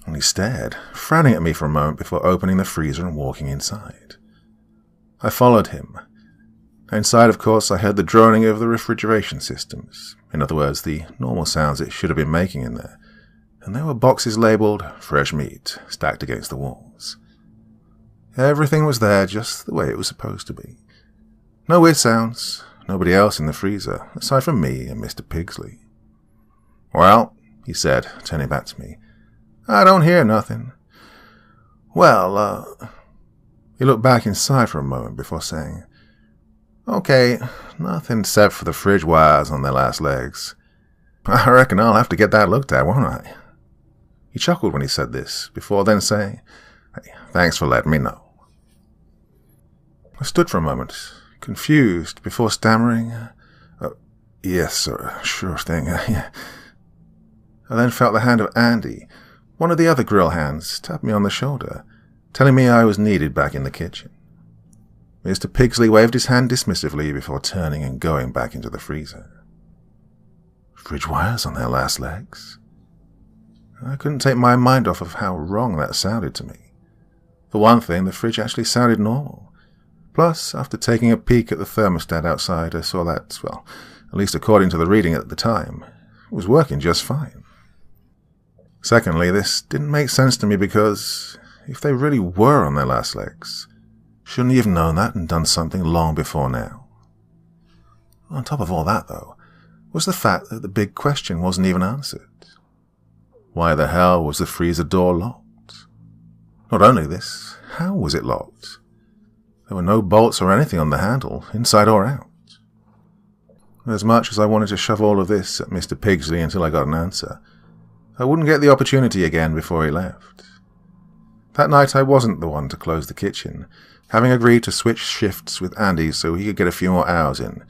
And he stared, frowning at me for a moment before opening the freezer and walking inside. I followed him. Inside, of course, I heard the droning of the refrigeration systems, in other words, the normal sounds it should have been making in there, and there were boxes labelled fresh meat stacked against the walls. Everything was there just the way it was supposed to be. No weird sounds, nobody else in the freezer, aside from me and Mr. Pigsley. Well, he said, turning back to me, I don't hear nothing. Well, he looked back inside for a moment before saying, Okay, nothing except for the fridge wires on their last legs. I reckon I'll have to get that looked at, won't I? He chuckled when he said this, before then saying, "Hey, thanks for letting me know." I stood for a moment, confused, before stammering, "Yes, sir, sure thing." I then felt the hand of Andy, one of the other grill hands, tap me on the shoulder, telling me I was needed back in the kitchen. Mr. Pigsley waved his hand dismissively before turning and going back into the freezer. Fridge wires on their last legs? I couldn't take my mind off of how wrong that sounded to me. For one thing, the fridge actually sounded normal. Plus, after taking a peek at the thermostat outside, I saw that, well, at least according to the reading at the time, it was working just fine. Secondly, this didn't make sense to me because, if they really were on their last legs, shouldn't he have known that and done something long before now? On top of all that, though, was the fact that the big question wasn't even answered. Why the hell was the freezer door locked? Not only this, how was it locked? There were no bolts or anything on the handle, inside or out. As much as I wanted to shove all of this at Mr. Pigsley until I got an answer, I wouldn't get the opportunity again before he left. That night I wasn't the one to close the kitchen, having agreed to switch shifts with Andy so he could get a few more hours in.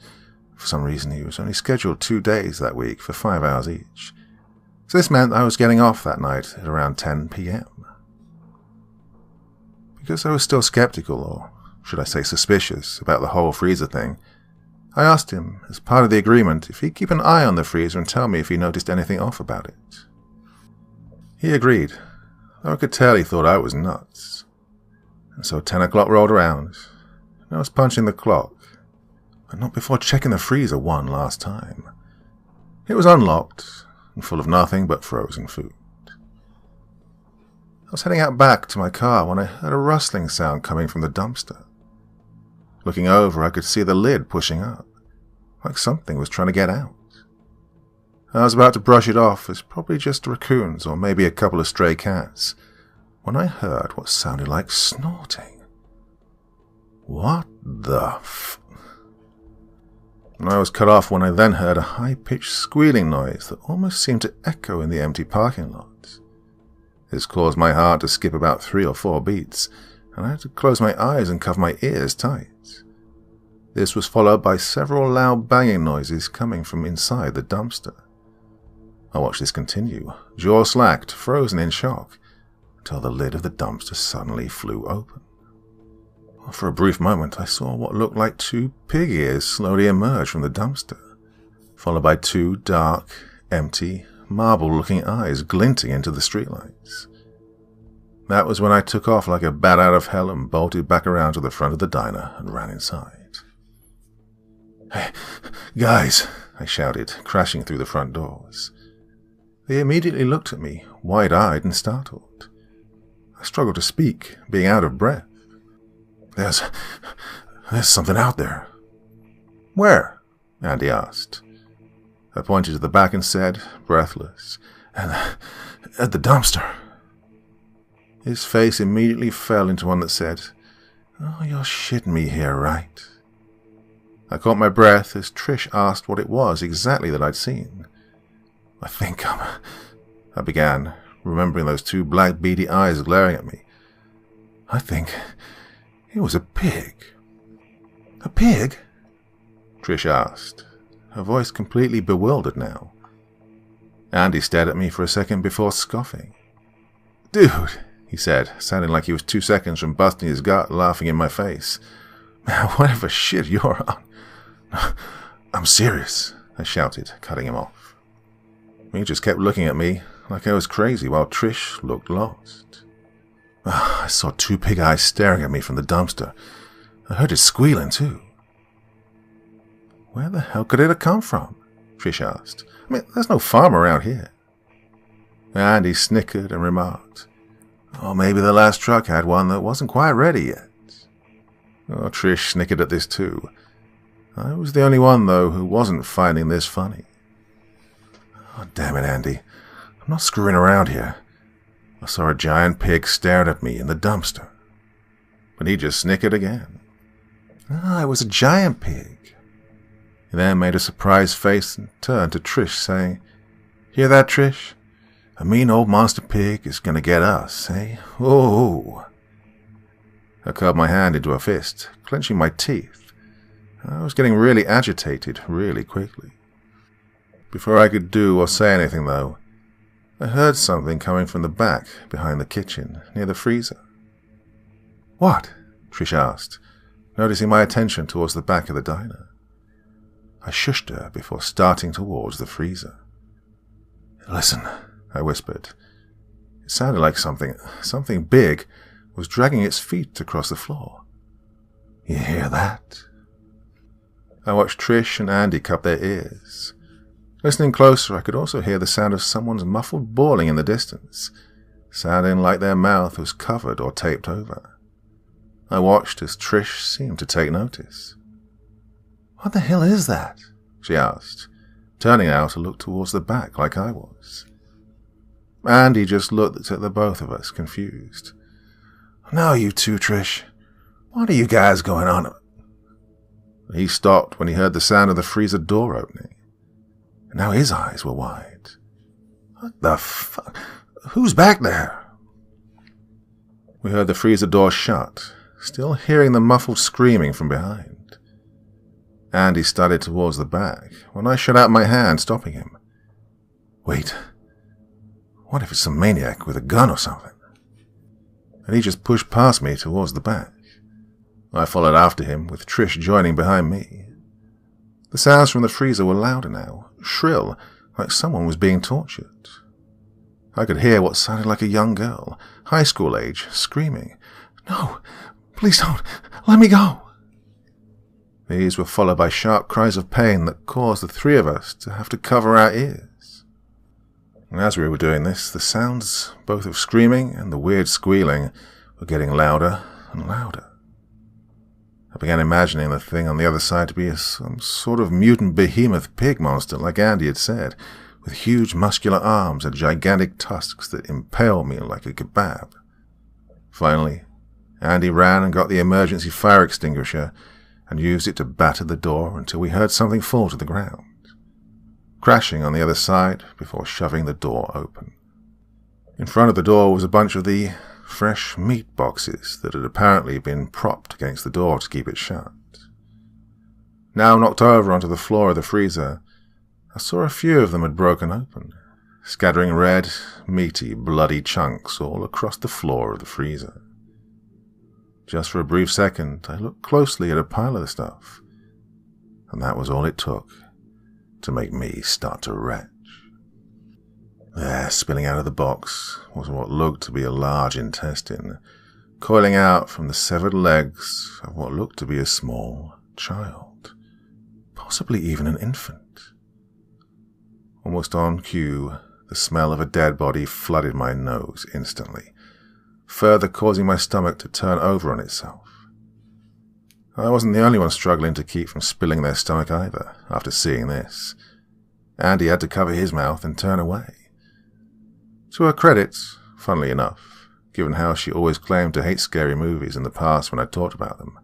For some reason he was only scheduled 2 days that week for 5 hours each. So this meant I was getting off that night at around 10 p.m. Because I was still skeptical, or should I say suspicious, about the whole freezer thing, I asked him, as part of the agreement, if he'd keep an eye on the freezer and tell me if he noticed anything off about it. He agreed, though I could tell he thought I was nuts. And so 10 o'clock rolled around, and I was punching the clock, but not before checking the freezer one last time. It was unlocked, and full of nothing but frozen food. I was heading out back to my car when I heard a rustling sound coming from the dumpster. Looking over, I could see the lid pushing up, like something was trying to get out. I was about to brush it off as probably just raccoons or maybe a couple of stray cats, when I heard what sounded like snorting. What the And I was cut off when I then heard a high-pitched squealing noise that almost seemed to echo in the empty parking lot. This caused my heart to skip about 3 or 4 beats, and I had to close my eyes and cover my ears tight. This was followed by several loud banging noises coming from inside the dumpster. I watched this continue, jaw slacked, frozen in shock, until the lid of the dumpster suddenly flew open. For a brief moment, I saw what looked like 2 pig ears slowly emerge from the dumpster, followed by 2 dark, empty, marble-looking eyes glinting into the streetlights. That was when I took off like a bat out of hell and bolted back around to the front of the diner and ran inside. "Hey, guys," I shouted, crashing through the front doors. They immediately looked at me, wide-eyed and startled. I struggled to speak, being out of breath. There's something out there." "Where?" Andy asked. I pointed to the back and said, breathless, At the dumpster." His face immediately fell into one that said, "Oh, you're shitting me here, right?" I caught my breath as Trish asked what it was exactly that I'd seen. I began, remembering those 2 black beady eyes glaring at me. "I think it was a pig." "A pig?" Trish asked, her voice completely bewildered now. Andy stared at me for a second before scoffing. "Dude," he said, sounding like he was 2 seconds from busting his gut, laughing in my face. "Man, whatever shit you're on." "I'm serious," I shouted, cutting him off. He just kept looking at me like I was crazy while Trish looked lost. I saw 2 pig eyes staring at me from the dumpster. I heard it squealing too. "Where the hell could it have come from?" Trish asked. "I mean, there's no farm around here." Andy snickered and remarked, "Oh, maybe the last truck had one that wasn't quite ready yet." Oh, Trish snickered at this too. I was the only one, though, who wasn't finding this funny. "Oh, damn it, Andy. I'm not screwing around here. I saw a giant pig staring at me in the dumpster." But he just snickered again. "Ah, it was a giant pig." He then made a surprised face and turned to Trish, saying, "Hear that, Trish? A mean old monster pig is going to get us, eh? Oh! I curled my hand into a fist, clenching my teeth. I was getting really agitated really quickly. Before I could do or say anything, though, I heard something coming from the back behind the kitchen, near the freezer. "What?" Trish asked, noticing my attention towards the back of the diner. I shushed her before starting towards the freezer. "Listen," I whispered. It sounded like something big was dragging its feet across the floor. "You hear that?" I watched Trish and Andy cup their ears. Listening closer, I could also hear the sound of someone's muffled bawling in the distance, sounding like their mouth was covered or taped over. I watched as Trish seemed to take notice. "What the hell is that?" she asked, turning now to look towards the back like I was. Andy just looked at the both of us, confused. "Now you two, Trish. What are you guys going on?" He stopped when he heard the sound of the freezer door opening. Now his eyes were wide. "What the fuck? Who's back there?" We heard the freezer door shut, still hearing the muffled screaming from behind. Andy started towards the back when I shot out my hand, stopping him. "Wait. What if it's some maniac with a gun or something?" And he just pushed past me towards the back. I followed after him, with Trish joining behind me. The sounds from the freezer were louder now, shrill, like someone was being tortured. I could hear what sounded like a young girl, high school age, screaming, "No, please don't, let me go." These were followed by sharp cries of pain that caused the three of us to have to cover our ears. And as we were doing this, the sounds, both of screaming and the weird squealing, were getting louder and louder. I began imagining the thing on the other side to be some sort of mutant behemoth pig monster, like Andy had said, with huge muscular arms and gigantic tusks that impaled me like a kebab. Finally, Andy ran and got the emergency fire extinguisher and used it to batter the door until we heard something fall to the ground, crashing on the other side before shoving the door open. In front of the door was a bunch of the fresh meat boxes that had apparently been propped against the door to keep it shut. Now knocked over onto the floor of the freezer, I saw a few of them had broken open, scattering red, meaty, bloody chunks all across the floor of the freezer. Just for a brief second, I looked closely at a pile of the stuff, and that was all it took to make me start to retch. There, spilling out of the box, was what looked to be a large intestine, coiling out from the severed legs of what looked to be a small child, possibly even an infant. Almost on cue, the smell of a dead body flooded my nose instantly, further causing my stomach to turn over on itself. I wasn't the only one struggling to keep from spilling their stomach either, after seeing this. Andy had to cover his mouth and turn away. To her credit, funnily enough, given how she always claimed to hate scary movies in the past when I talked about them,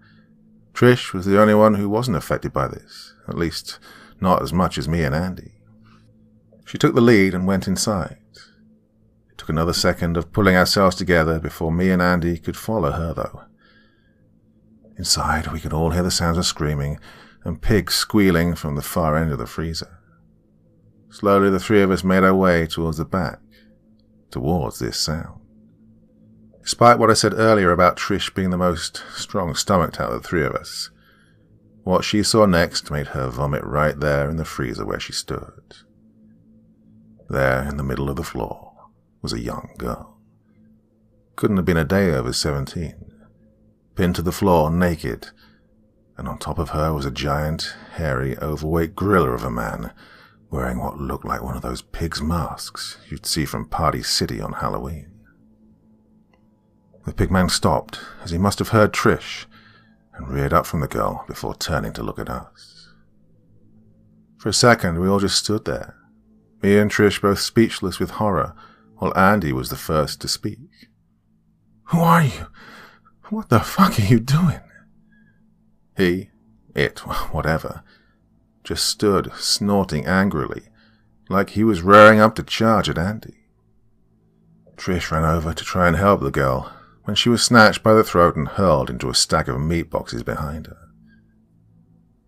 Trish was the only one who wasn't affected by this, at least not as much as me and Andy. She took the lead and went inside. It took another second of pulling ourselves together before me and Andy could follow her, though. Inside, we could all hear the sounds of screaming and pigs squealing from the far end of the freezer. Slowly, the three of us made our way towards the back, towards this sound. Despite what I said earlier about Trish being the most strong-stomached out of the three of us, what she saw next made her vomit right there in the freezer where she stood. There, in the middle of the floor, was a young girl. Couldn't have been a day over 17, pinned to the floor naked, and on top of her was a giant, hairy, overweight gorilla of a man, wearing what looked like one of those pig's masks you'd see from Party City on Halloween. The pigman stopped, as he must have heard Trish, and reared up from the girl before turning to look at us. For a second, we all just stood there, me and Trish both speechless with horror, while Andy was the first to speak. "Who are you? What the fuck are you doing?" It, whatever, just stood, snorting angrily, like he was rearing up to charge at Andy. Trish ran over to try and help the girl when she was snatched by the throat and hurled into a stack of meat boxes behind her.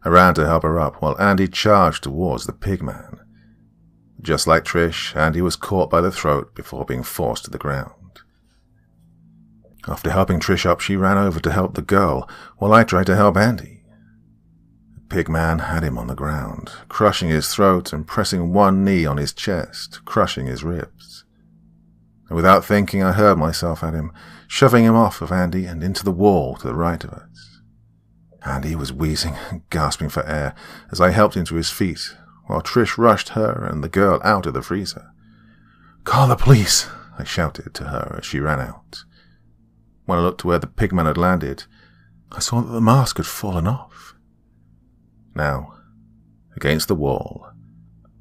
I ran to help her up while Andy charged towards the pigman. Just like Trish, Andy was caught by the throat before being forced to the ground. After helping Trish up, she ran over to help the girl while I tried to help Andy. The pigman had him on the ground, crushing his throat and pressing one knee on his chest, crushing his ribs. And without thinking, I hurled myself at him, shoving him off of Andy and into the wall to the right of us. Andy was wheezing and gasping for air as I helped him to his feet, while Trish rushed her and the girl out of the freezer. "Call the police!" I shouted to her as she ran out. When I looked to where the pigman had landed, I saw that the mask had fallen off. Now, against the wall,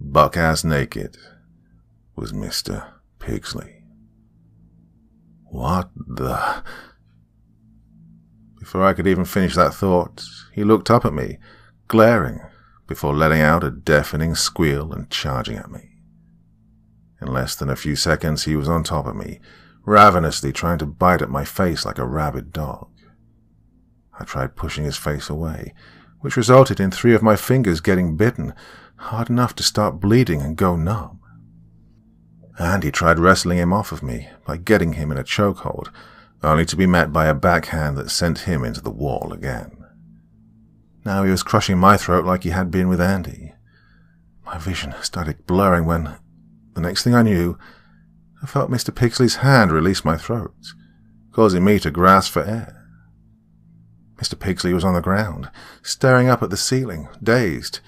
buck-ass naked, was Mr. Pigsley. What the... Before I could even finish that thought, he looked up at me, glaring, before letting out a deafening squeal and charging at me. In less than a few seconds, he was on top of me, ravenously trying to bite at my face like a rabid dog. I tried pushing his face away, which resulted in 3 of my fingers getting bitten, hard enough to start bleeding and go numb. Andy tried wrestling him off of me by getting him in a chokehold, only to be met by a backhand that sent him into the wall again. Now he was crushing my throat like he had been with Andy. My vision started blurring when, the next thing I knew, I felt Mr. Pigsley's hand release my throat, causing me to grasp for air. Mr. Pigsley was on the ground, staring up at the ceiling, dazed,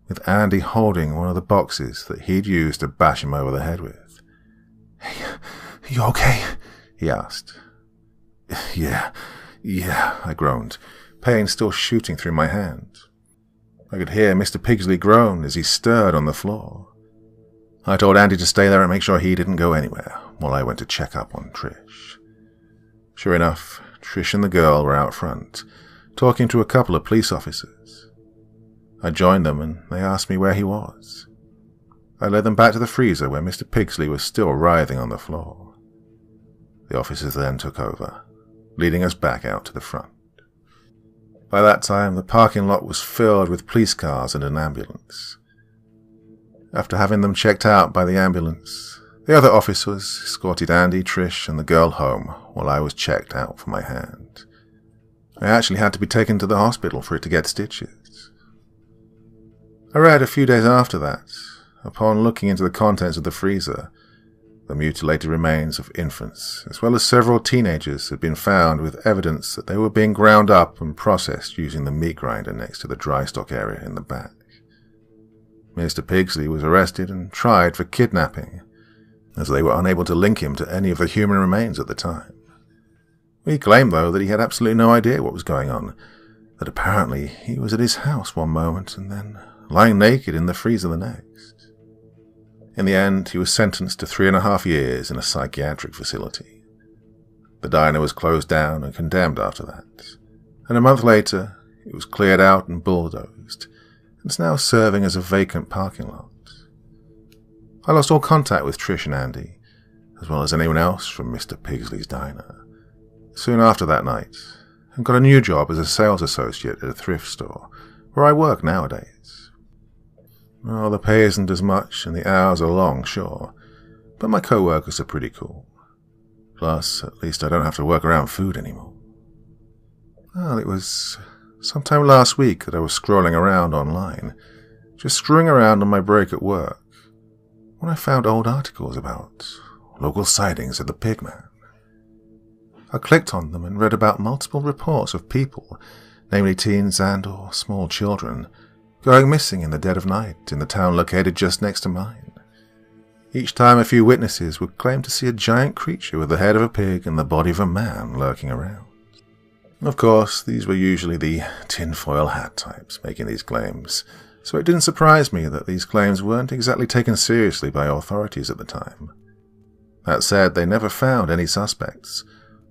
with Andy holding one of the boxes that he'd used to bash him over the head with. "Hey, you okay?" he asked. Yeah, I groaned, pain still shooting through my hand. I could hear Mr. Pigsley groan as he stirred on the floor. I told Andy to stay there and make sure he didn't go anywhere while I went to check up on Trish. Sure enough, Trish and the girl were out front, talking to a couple of police officers. I joined them and they asked me where he was. I led them back to the freezer where Mr. Pigsley was still writhing on the floor. The officers then took over, leading us back out to the front. By that time, the parking lot was filled with police cars and an ambulance. After having them checked out by the ambulance, the other officers escorted Andy, Trish, and the girl home while I was checked out for my hand. I actually had to be taken to the hospital for it to get stitches. I read a few days after that, upon looking into the contents of the freezer, the mutilated remains of infants, as well as several teenagers, had been found with evidence that they were being ground up and processed using the meat grinder next to the dry stock area in the back. Mr. Pigsley was arrested and tried for kidnapping, as they were unable to link him to any of the human remains at the time. He claimed, though, that he had absolutely no idea what was going on, that apparently he was at his house one moment and then lying naked in the freezer the next. In the end, he was sentenced to 3.5 years in a psychiatric facility. The diner was closed down and condemned after that, and a month later, it was cleared out and bulldozed, and is now serving as a vacant parking lot. I lost all contact with Trish and Andy, as well as anyone else from Mr. Pigsley's diner, soon after that night, and got a new job as a sales associate at a thrift store, where I work nowadays. Well, the pay isn't as much and the hours are long, sure, but my co-workers are pretty cool. Plus, at least I don't have to work around food anymore. Well, it was sometime last week that I was scrolling around online, just screwing around on my break at work, when I found old articles about local sightings of the pigman. I clicked on them and read about multiple reports of people, namely teens and or small children, going missing in the dead of night in the town located just next to mine. Each time a few witnesses would claim to see a giant creature with the head of a pig and the body of a man lurking around. Of course, these were usually the tinfoil hat types making these claims, so it didn't surprise me that these claims weren't exactly taken seriously by authorities at the time. That said, they never found any suspects,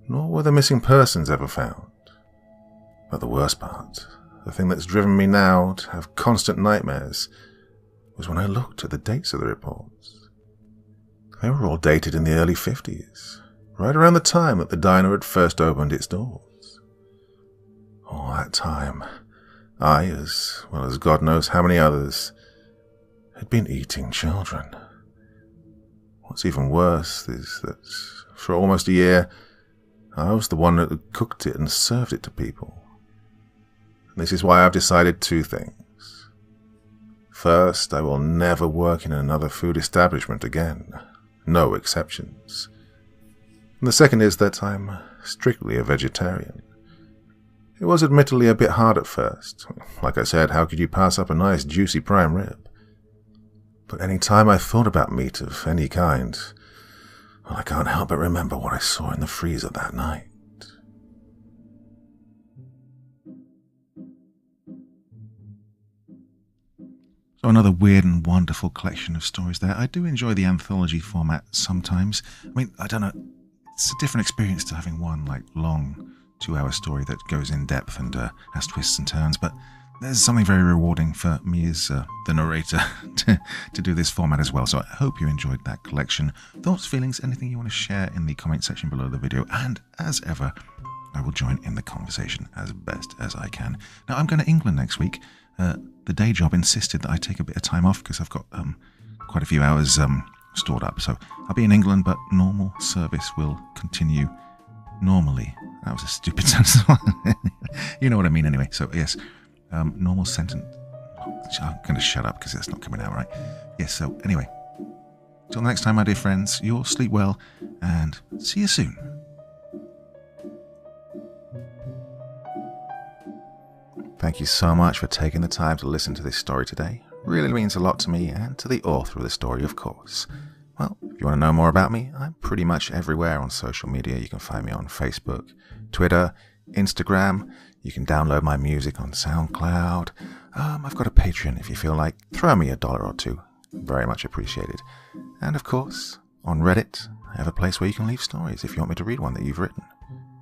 nor were the missing persons ever found. But the worst part, the thing that's driven me now to have constant nightmares, was when I looked at the dates of the reports. They were all dated in the early 50s, right around the time that the diner had first opened its doors. All that time, I, as well as God knows how many others, had been eating children. What's even worse is that for almost a year, I was the one that had cooked it and served it to people. And this is why I've decided two things. First, I will never work in another food establishment again. No exceptions. And the second is that I'm strictly a vegetarian. It was admittedly a bit hard at first. Like I said, how could you pass up a nice juicy prime rib? But any time I thought about meat of any kind, well, I can't help but remember what I saw in the freezer that night. So another weird and wonderful collection of stories there. I do enjoy the anthology format sometimes. I mean, I don't know, it's a different experience to having one like long 2-hour story that goes in depth and has twists and turns, but there's something very rewarding for me as the narrator to do this format as well. So I hope you enjoyed that collection. Thoughts, feelings, anything you want to share in the comment section below the video. And as ever, I will join in the conversation as best as I can. Now, I'm going to England next week. The day job insisted that I take a bit of time off because I've got quite a few hours stored up. So I'll be in England, but normal service will continue normally. That was a stupid sentence. You know what I mean anyway. So yes, normal sentence. I'm going to shut up because that's not coming out right. Yes, so anyway, till next time, my dear friends, you'll sleep well and see you soon. Thank you so much for taking the time to listen to this story today. Really means a lot to me and to the author of the story, of course. Well, if you want to know more about me, I'm pretty much everywhere on social media. You can find me on Facebook, Twitter, Instagram. You can download my music on SoundCloud. I've got a Patreon if you feel like. Throw me $1 or $2. Very much appreciated. And of course, on Reddit, I have a place where you can leave stories if you want me to read one that you've written.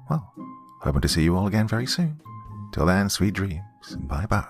Well, hoping to see you all again very soon. Till then, sweet dreams. Bye-bye.